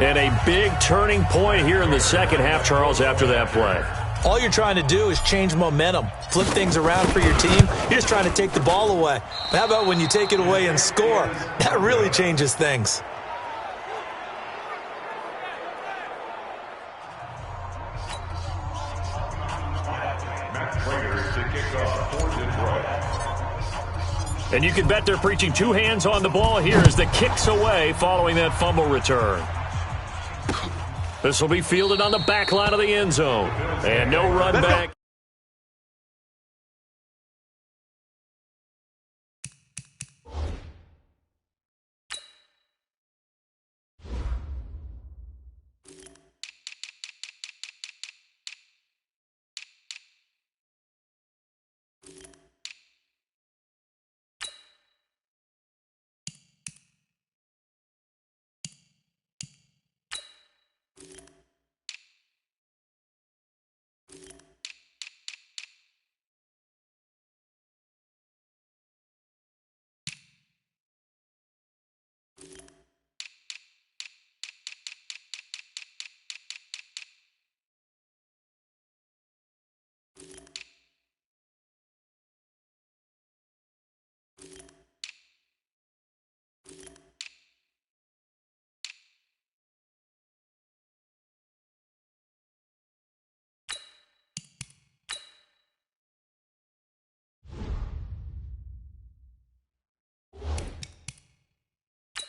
And a big turning point here in the second half, Charles, after that play. All you're trying to do is change momentum, flip things around for your team. You're just trying to take the ball away. But how about when you take it away and score? That really changes things. And you can bet they're preaching 2 hands on the ball here as the kick's away following that fumble return. This will be fielded on the back line of the end zone. And no run back.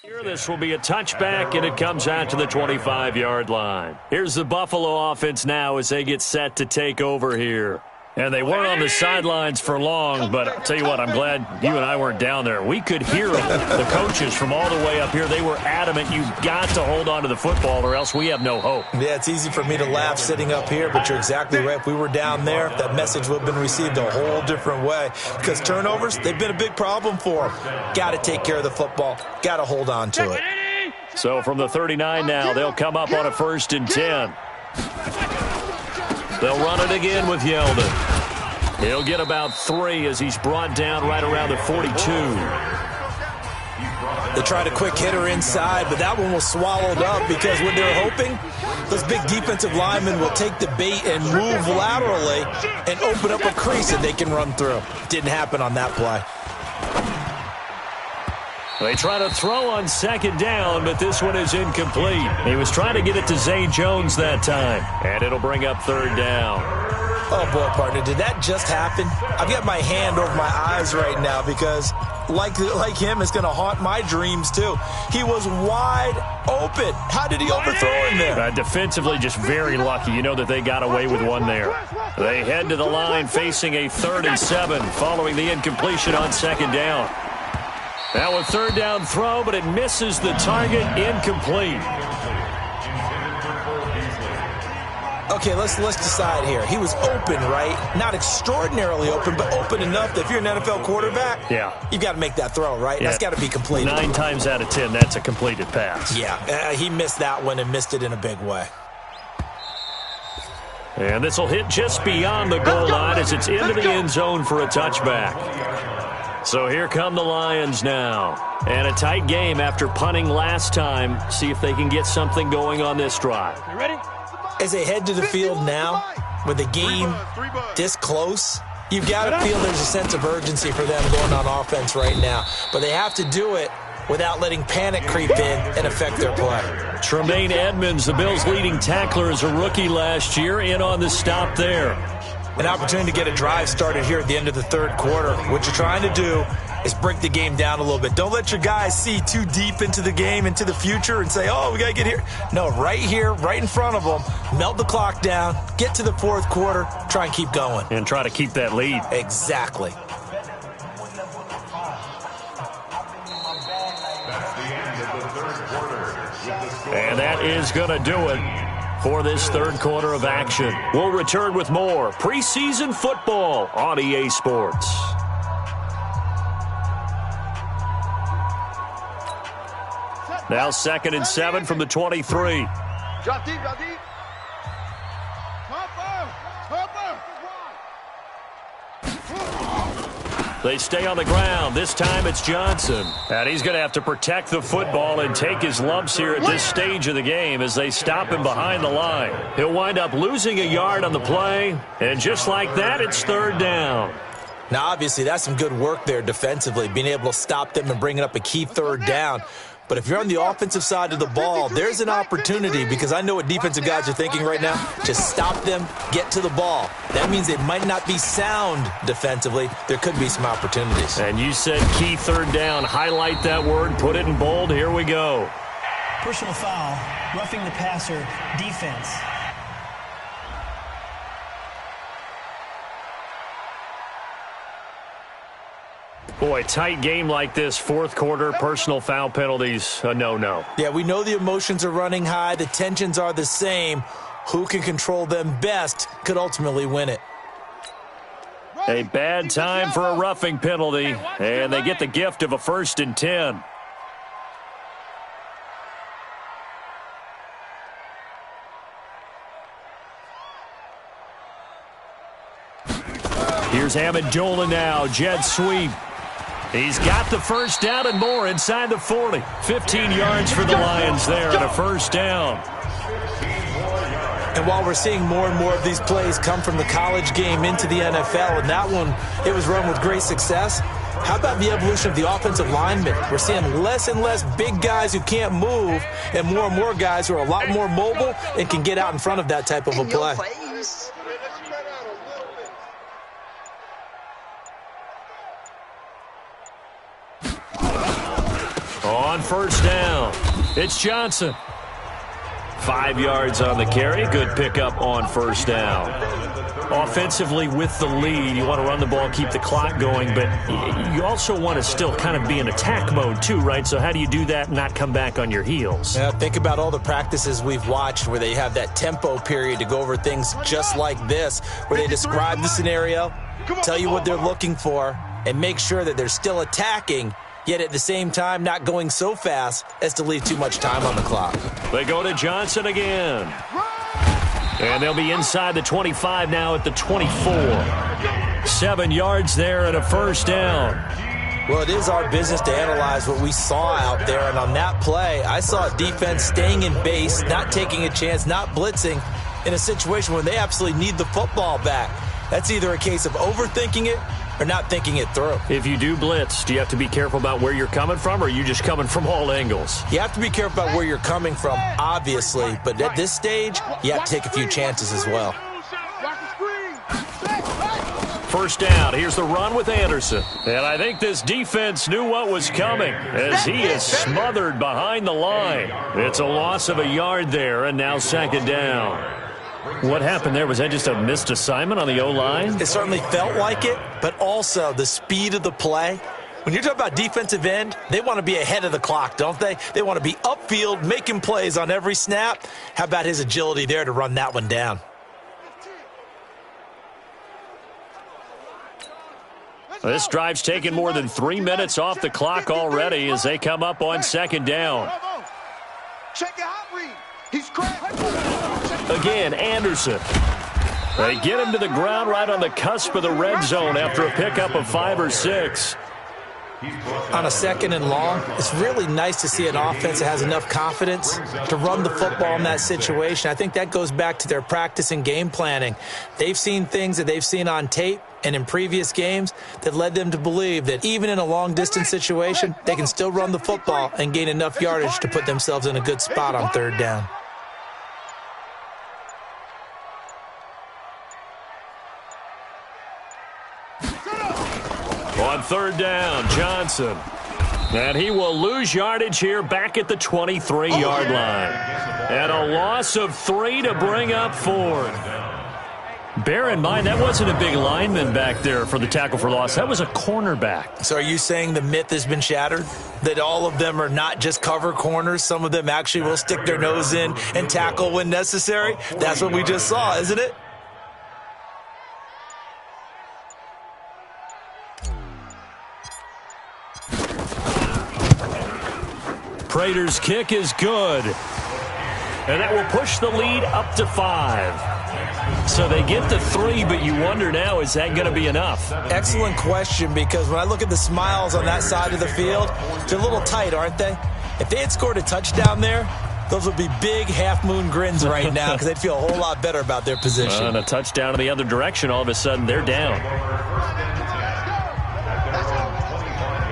Here, this will be a touchback, and it comes out to the 25-yard line. Here's the Buffalo offense now as they get set to take over here. And they weren't on the sidelines for long, but I'll tell you what, I'm glad you and I weren't down there. We could hear them. The coaches from all the way up here, they were adamant, you've got to hold on to the football or else we have no hope. Yeah, it's easy for me to laugh sitting up here, but you're exactly right. If we were down there, that message would have been received a whole different way. Because turnovers, they've been a big problem for them. Got to take care of the football. Got to hold on to it. So from the 39 now, they'll come up on a 1st and 10. They'll run it again with Yeldon. He'll get about 3 as he's brought down right around the 42. They tried a quick hitter inside, but that one was swallowed up because what they're hoping, those big defensive linemen will take the bait and move laterally and open up a crease that they can run through. Didn't happen on that play. They try to throw on 2nd down, but this one is incomplete. He was trying to get it to Zay Jones that time, and it'll bring up 3rd down. Oh, boy, partner, did that just happen? I've got my hand over my eyes right now because, like him, it's going to haunt my dreams, too. He was wide open. How did he overthrow him there? Defensively, just very lucky. You know that they got away with one there. They head to the line facing a 3rd and 7 following the incompletion on 2nd down. Now a 3rd down throw, but it misses the target, incomplete. Okay, let's decide here. He was open, right? Not extraordinarily open, but open enough that if you're an NFL quarterback, you've got to make that throw, right? Yeah. That's got to be completed. 9 times out of 10, that's a completed pass. Yeah, he missed that one and missed it in a big way. And this will hit just beyond the goal line as it's into the end zone for a touchback. So here come the Lions now. And a tight game after punting last time. See if they can get something going on this drive. You ready? As they head to the field now, with the game this close, you've got to feel there's a sense of urgency for them going on offense right now. But they have to do it without letting panic creep in and affect their play. Tremaine Edmonds, the Bills' leading tackler as a rookie last year, in on the stop there. An opportunity to get a drive started here at the end of the 3rd quarter. What you're trying to do is break the game down a little bit. Don't let your guys see too deep into the game, into the future, and say, oh, we got to get here. No, right here, right in front of them, melt the clock down, get to the 4th quarter, try and keep going. And try to keep that lead. Exactly. That's the end of the 3rd quarter. With the score and that is going to do it for this 3rd quarter of action. We'll return with more preseason football on EA Sports. Now 2nd and 7 from the 23. Drop deep, drop deep. They stay on the ground. This time it's Johnson. And he's going to have to protect the football and take his lumps here at this stage of the game as they stop him behind the line. He'll wind up losing a yard on the play. And just like that, it's 3rd down. Now, obviously, that's some good work there defensively, being able to stop them and bringing up a key 3rd down. But if you're on the offensive side of the ball, there's an opportunity, because I know what defensive guys are thinking right now. Just stop them, get to the ball. That means they might not be sound defensively. There could be some opportunities. And you said key 3rd down. Highlight that word, put it in bold. Here we go. Personal foul, roughing the passer, defense. Boy, tight game like this, 4th quarter, personal foul penalties, a no-no. Yeah, we know the emotions are running high. The tensions are the same. Who can control them best could ultimately win it. A bad time for a roughing penalty, and they get the gift of a 1st and 10. Here's Amendola now, jet sweep. He's got the 1st down and more inside the 40. 15 yards for the Lions there and a 1st down. And while we're seeing more and more of these plays come from the college game into the NFL, and that one, it was run with great success, how about the evolution of the offensive linemen? We're seeing less and less big guys who can't move and more guys who are a lot more mobile and can get out in front of that type of a play. On first down, it's Johnson. 5 yards on the carry. Good pickup on first down. Offensively with the lead, you want to run the ball, keep the clock going, but you also want to still kind of be in attack mode too, right? So how do you do that and not come back on your heels? Yeah, think about all the practices we've watched where they have that tempo period to go over things just like this, where they describe the scenario, tell you what they're looking for, and make sure that they're still attacking, yet at the same time not going so fast as to leave too much time on the clock. They go to Johnson again. And they'll be inside the 25 now at the 24. 7 yards there and a first down. Well, it is our business to analyze what we saw out there, and on that play, I saw defense staying in base, not taking a chance, not blitzing in a situation where they absolutely need the football back. That's either a case of overthinking it or not thinking it through. If you do blitz, do you have to be careful about where you're coming from, or are you just coming from all angles? You have to be careful about where you're coming from, obviously, but at this stage, you have to take a few chances as well. First down, here's the run with Anderson. And I think this defense knew what was coming as he is smothered behind the line. It's a loss of a yard there, and now second down. What happened there? Was that just a missed assignment on the O-line? It certainly felt like it, but also the speed of the play. When you're talking about defensive end, they want to be ahead of the clock, don't they? They want to be upfield, making plays on every snap. How about his agility there to run that one down? This drive's taken more than 3 minutes off the clock already as they come up on second down. Check your hot read. He's cracked. Again, Anderson. They get him to the ground right on the cusp of the red zone after a pickup of 5 or 6. On a second and long, it's really nice to see an offense that has enough confidence to run the football in that situation. I think that goes back to their practice and game planning. They've seen things that they've seen on tape and in previous games that led them to believe that even in a long-distance situation, they can still run the football and gain enough yardage to put themselves in a good spot on third down. On third down, Johnson. And he will lose yardage here back at the 23-yard line. And a loss of 3 to bring up fourth. Bear in mind, that wasn't a big lineman back there for the tackle for loss. That was a cornerback. So are you saying the myth has been shattered? That all of them are not just cover corners? Some of them actually will stick their nose in and tackle when necessary? That's what we just saw, isn't it? Prater's kick is good. And that will push the lead up to 5. So they get the 3, but you wonder now, is that going to be enough? Excellent question, because when I look at the smiles on that side of the field, they're a little tight, aren't they? If they had scored a touchdown there, those would be big half-moon grins right now because they'd feel a whole lot better about their position. And a touchdown in the other direction, all of a sudden they're down.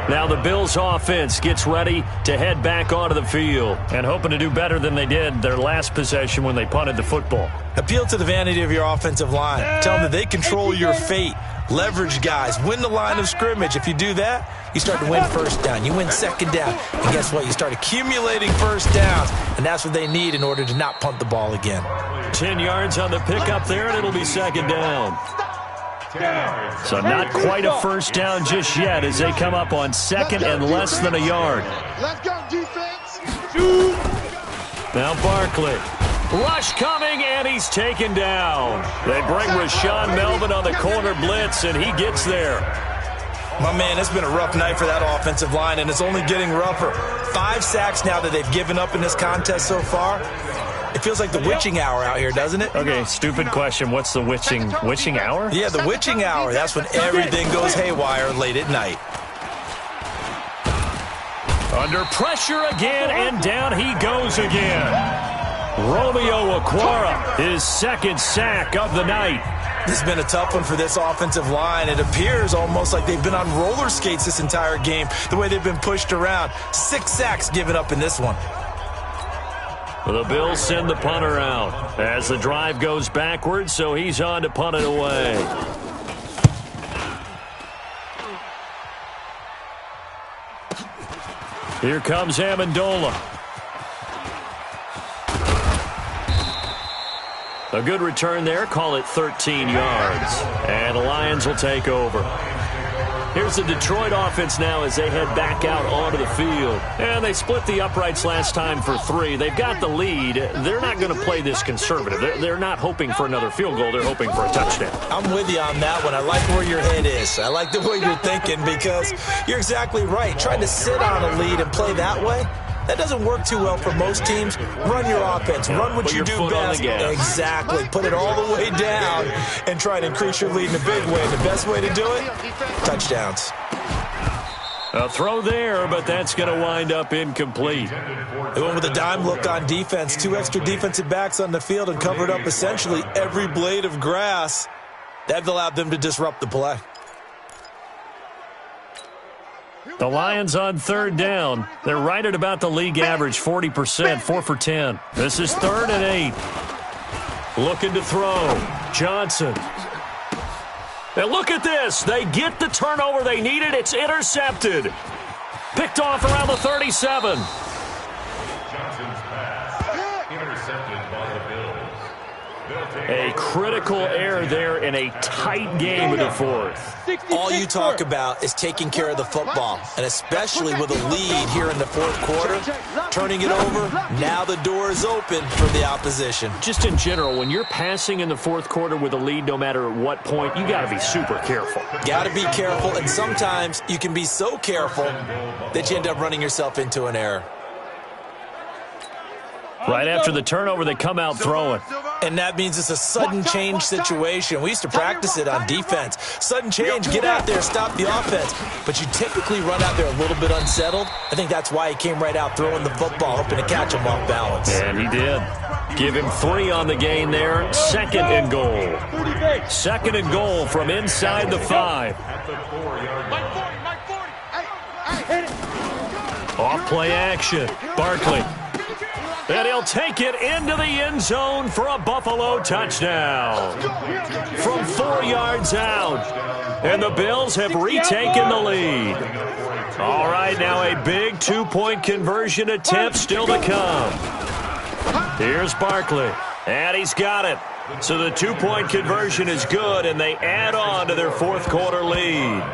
Now the Bills offense gets ready to head back onto the field and hoping to do better than they did their last possession when they punted the football. Appeal to the vanity of your offensive line. Tell them that they control your fate. Leverage guys. Win the line of scrimmage. If you do that, you start to win first down. You win second down. And guess what? You start accumulating first downs. And that's what they need in order to not punt the ball again. 10 yards on the pickup there, and it'll be second down. So not quite a first down just yet as they come up on second and less than a yard. Let's go, defense. Now Barkley. Rush coming, and he's taken down. They bring Rashawn Melvin on the corner blitz, and he gets there. My man, it's been a rough night for that offensive line, and it's only getting rougher. 5 sacks now that they've given up in this contest so far. It feels like the witching hour out here, doesn't it? Okay, stupid question. What's the witching hour? Yeah, the witching hour. That's when everything goes haywire late at night. Under pressure again, and down he goes again. Romeo Okwara, his second sack of the night. This has been a tough one for this offensive line. It appears almost like they've been on roller skates this entire game, the way they've been pushed around. 6 sacks given up in this one. The Bills send the punter out as the drive goes backwards, so he's on to punt it away. Here comes Amendola. A good return there. Call it 13 yards. And the Lions will take over. Here's the Detroit offense now as they head back out onto the field. And they split the uprights last time for 3. They've got the lead. They're not going to play this conservative. They're not hoping for another field goal. They're hoping for a touchdown. I'm with you on that one. I like where your head is. I like the way you're thinking because you're exactly right. Trying to sit on a lead and play that way, that doesn't work too well for most teams. Run your offense. Run what you do best. Exactly. Put it all the way down and try to increase your lead in a big way. And the best way to do it, touchdowns. A throw there, but that's going to wind up incomplete. They went with a dime look on defense. 2 extra defensive backs on the field and covered up essentially every blade of grass. That allowed them to disrupt the play. The Lions on 3rd down. They're right at about the league average, 40%, 4 for 10. This is 3rd and 8. Looking to throw. Johnson. And look at this. They get the turnover they needed. It's intercepted. Picked off around the 37. Johnson's pass intercepted by the Bills. A critical error there in a tight game in the 4th. All you talk about is taking care of the football, and especially with a lead here in the 4th quarter, turning it over, now the door is open for the opposition. Just in general, when you're passing in the 4th quarter with a lead, no matter at what point, you got to be super careful. Got to be careful, and sometimes you can be so careful that you end up running yourself into an error. Right after the turnover, they come out throwing. And that means it's a sudden change situation. We used to practice it on defense. Sudden change, get out there, stop the offense. But you typically run out there a little bit unsettled. I think that's why he came right out throwing the football, hoping to catch him off balance. And he did. Give him 3 on the gain there. 2nd and goal. 2nd and goal from inside the 5. Off play action. Barkley. And he'll take it into the end zone for a Buffalo touchdown. From 4 yards out. And the Bills have retaken the lead. All right, now a big 2-point conversion attempt still to come. Here's Barkley. And he's got it. So the 2-point conversion is good, and they add on to their 4th quarter lead.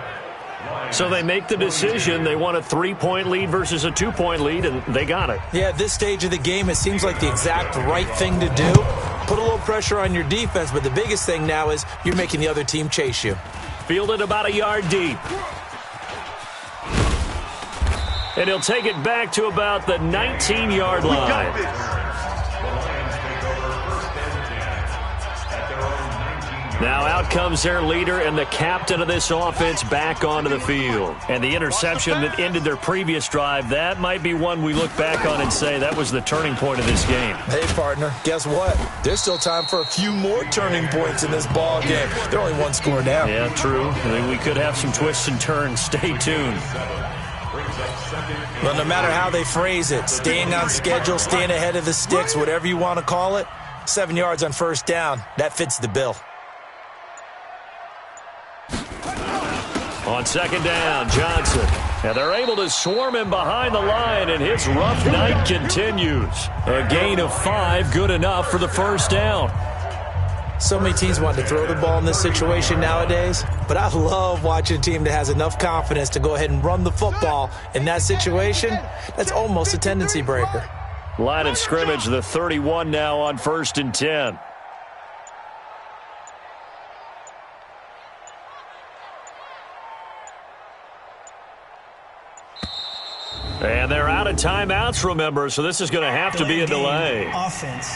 So they make the decision. They want a 3-point lead versus a 2-point lead, and they got it. Yeah, at this stage of the game, it seems like the exact right thing to do. Put a little pressure on your defense, but the biggest thing now is you're making the other team chase you. Fielded about a yard deep. And he'll take it back to about the 19-yard line. Now out comes their leader and the captain of this offense back onto the field. And the interception that ended their previous drive, that might be one we look back on and say that was the turning point of this game. Hey, partner, guess what? There's still time for a few more turning points in this ball game. They're only 1 score down. Yeah, true. We could have some twists and turns. Stay tuned. Well, no matter how they phrase it, staying on schedule, staying ahead of the sticks, whatever you want to call it, 7 yards on 1st down, that fits the bill. On 2nd down, Johnson. And they're able to swarm him behind the line, and his rough night continues. A gain of 5, good enough for the 1st down. So many teams want to throw the ball in this situation nowadays, but I love watching a team that has enough confidence to go ahead and run the football. In that situation, that's almost a tendency breaker. Line of scrimmage, the 31 now on 1st and 10. And they're out of timeouts, remember, so this is going to have to be a delay. Offense.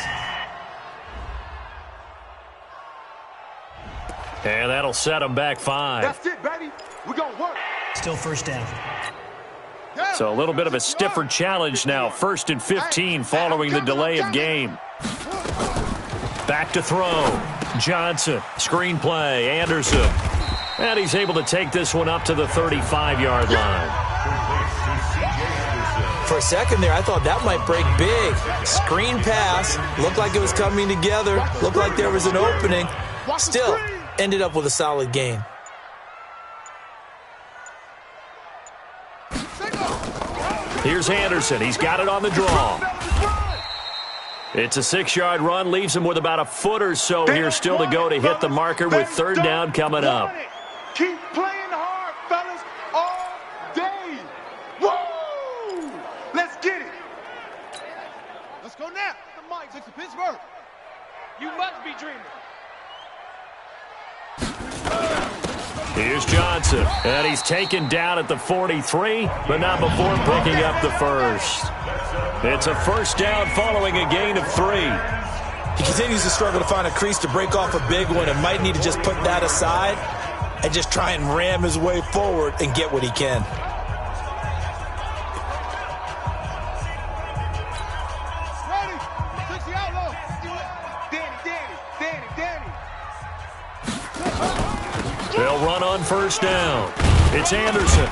And that'll set them back 5. That's it, baby. We're going to work. Still 1st down. So a little bit of a stiffer challenge now. 1st and 15 following the delay of game. Back to throw. Johnson. Screen play. Anderson. And he's able to take this one up to the 35-yard line. For a second there, I thought that might break big. Screen pass. Looked like it was coming together. Looked like there was an opening. Still, ended up with a solid gain. Here's Anderson. He's got it on the draw. It's a 6-yard run. Leaves him with about a foot or so here still to go to hit the marker with third down coming up. Keep playing hard, fellas, all day. Woo! Let's get it. Let's go now. The Mike takes to Pittsburgh. You must be dreaming. Here's Johnson, and he's taken down at the 43, but not before picking up the first. It's a first down following a gain of 3. He continues to struggle to find a crease to break off a big one and might need to just put that aside and just try and ram his way forward and get what he can. Ready. 60 outlaw. Danny. They'll run on first down. It's Anderson.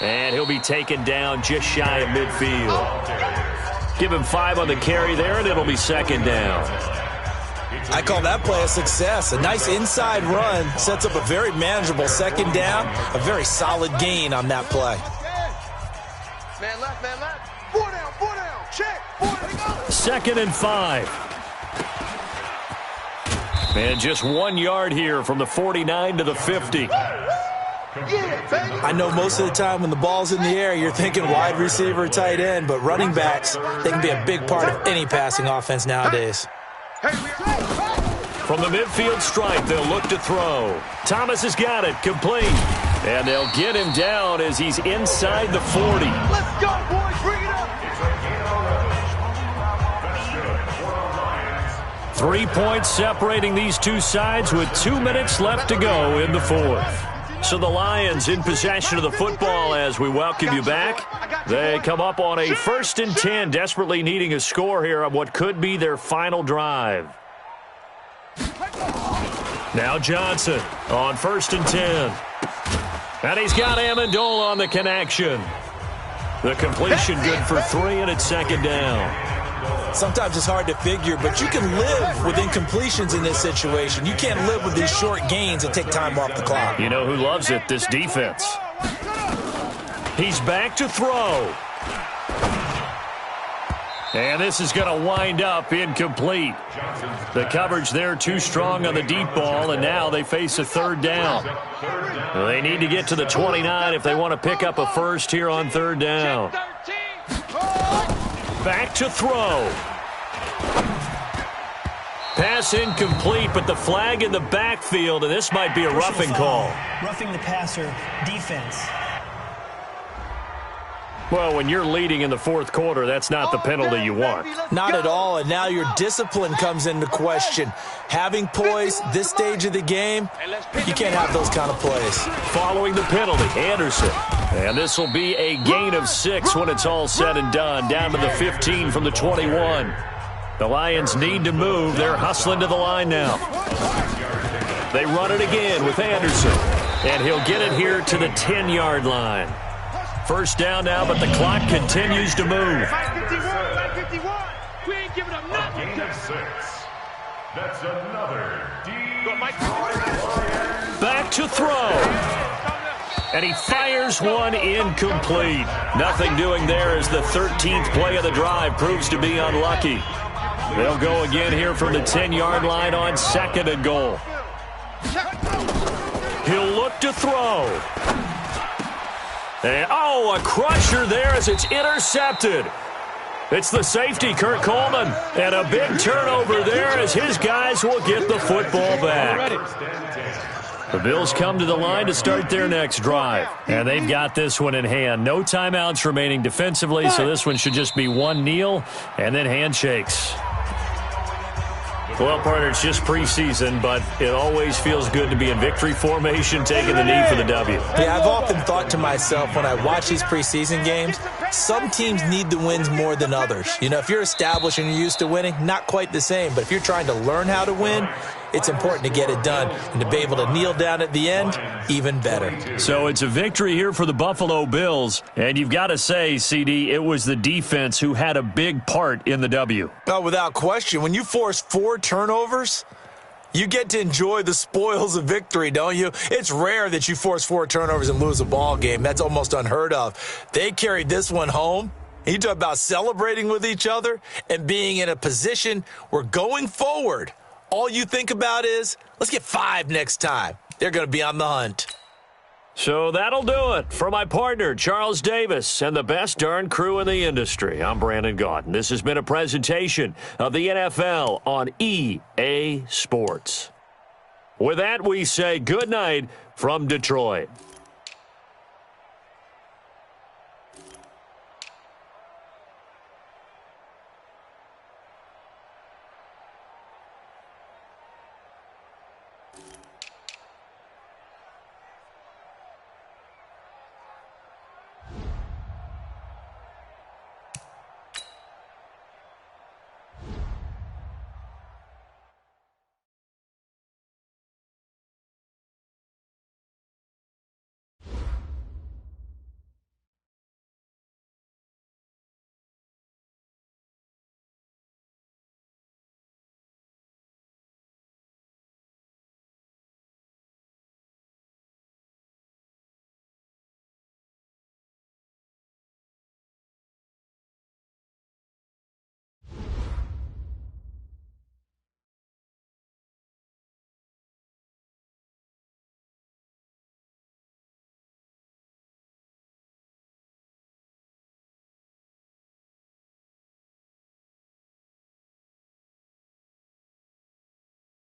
And he'll be taken down just shy of midfield. Give him 5 on the carry there, and it'll be second down. I call that play a success. A nice inside run sets up a very manageable second down. A very solid gain on that play. Man left. 4 down. Check. 4 down. 2nd and 5. And just 1 yard here from the 49 to the 50. I know most of the time when the ball's in the air, you're thinking wide receiver, tight end, but running backs, they can be a big part of any passing offense nowadays. From the midfield stripe, they'll look to throw. Thomas has got it, complete. And they'll get him down as he's inside the 40. Let's go, boys. Bring it up. 3 points separating these two sides with 2 minutes left to go in the fourth. So the Lions in possession of the football as we welcome you back. They come up on a 1st and 10, desperately needing a score here on what could be their final drive. Now Johnson on 1st and 10. And he's got Amendola on the connection. The completion good for 3, and it's second down. Sometimes it's hard to figure, but you can live with incompletions in this situation. You can't live with these short gains and take time off the clock. You know who loves it? This defense. He's back to throw. And this is going to wind up incomplete. The coverage there too strong on the deep ball, and now they face a third down. They need to get to the 29 if they want to pick up a first here on third down. Back to throw. Pass incomplete, but the flag in the backfield, and this might be a roughing call. Roughing the passer, defense. Well, when you're leading in the fourth quarter, that's not the penalty you want. Not at all, and now your discipline comes into question. Having poise this stage of the game, you can't have those kind of plays. Following the penalty, Anderson. And this will be a gain of 6 when it's all said and done, down to the 15 from the 21. The Lions need to move. They're hustling to the line now. They run it again with Anderson, and he'll get it here to the 10-yard line. First down now, but the clock continues to move. 51. We ain't giving up nothing. Gain of 6. That's another Back to throw. And he fires one incomplete. Nothing doing there as the 13th play of the drive proves to be unlucky. They'll go again here from the 10-yard line on 2nd and goal. He'll look to throw. And, a crusher there as it's intercepted. It's the safety, Kurt Coleman. And a big turnover there as his guys will get the football back. The Bills come to the line to start their next drive. And they've got this one in hand. No timeouts remaining defensively, so this one should just be one kneel and then handshakes. Well, partner, it's just preseason, but it always feels good to be in victory formation, taking the knee for the W. Yeah, I've often thought to myself when I watch these preseason games, some teams need the wins more than others. You know, if you're established and you're used to winning, not quite the same. But if you're trying to learn how to win, it's important to get it done. And to be able to kneel down at the end, even better. So it's a victory here for the Buffalo Bills. And you've got to say, CD, it was the defense who had a big part in the W. Oh, without question. When you force 4 turnovers, You get to enjoy the spoils of victory, don't you? It's rare that you force 4 turnovers and lose a ball game. That's almost unheard of. They carried this one home. You talk about celebrating with each other and being in a position where going forward, all you think about is, let's get 5 next time. They're going to be on the hunt. So that'll do it. For my partner, Charles Davis, and the best darn crew in the industry, I'm Brandon Gaudin. This has been a presentation of the NFL on EA Sports. With that, we say good night from Detroit.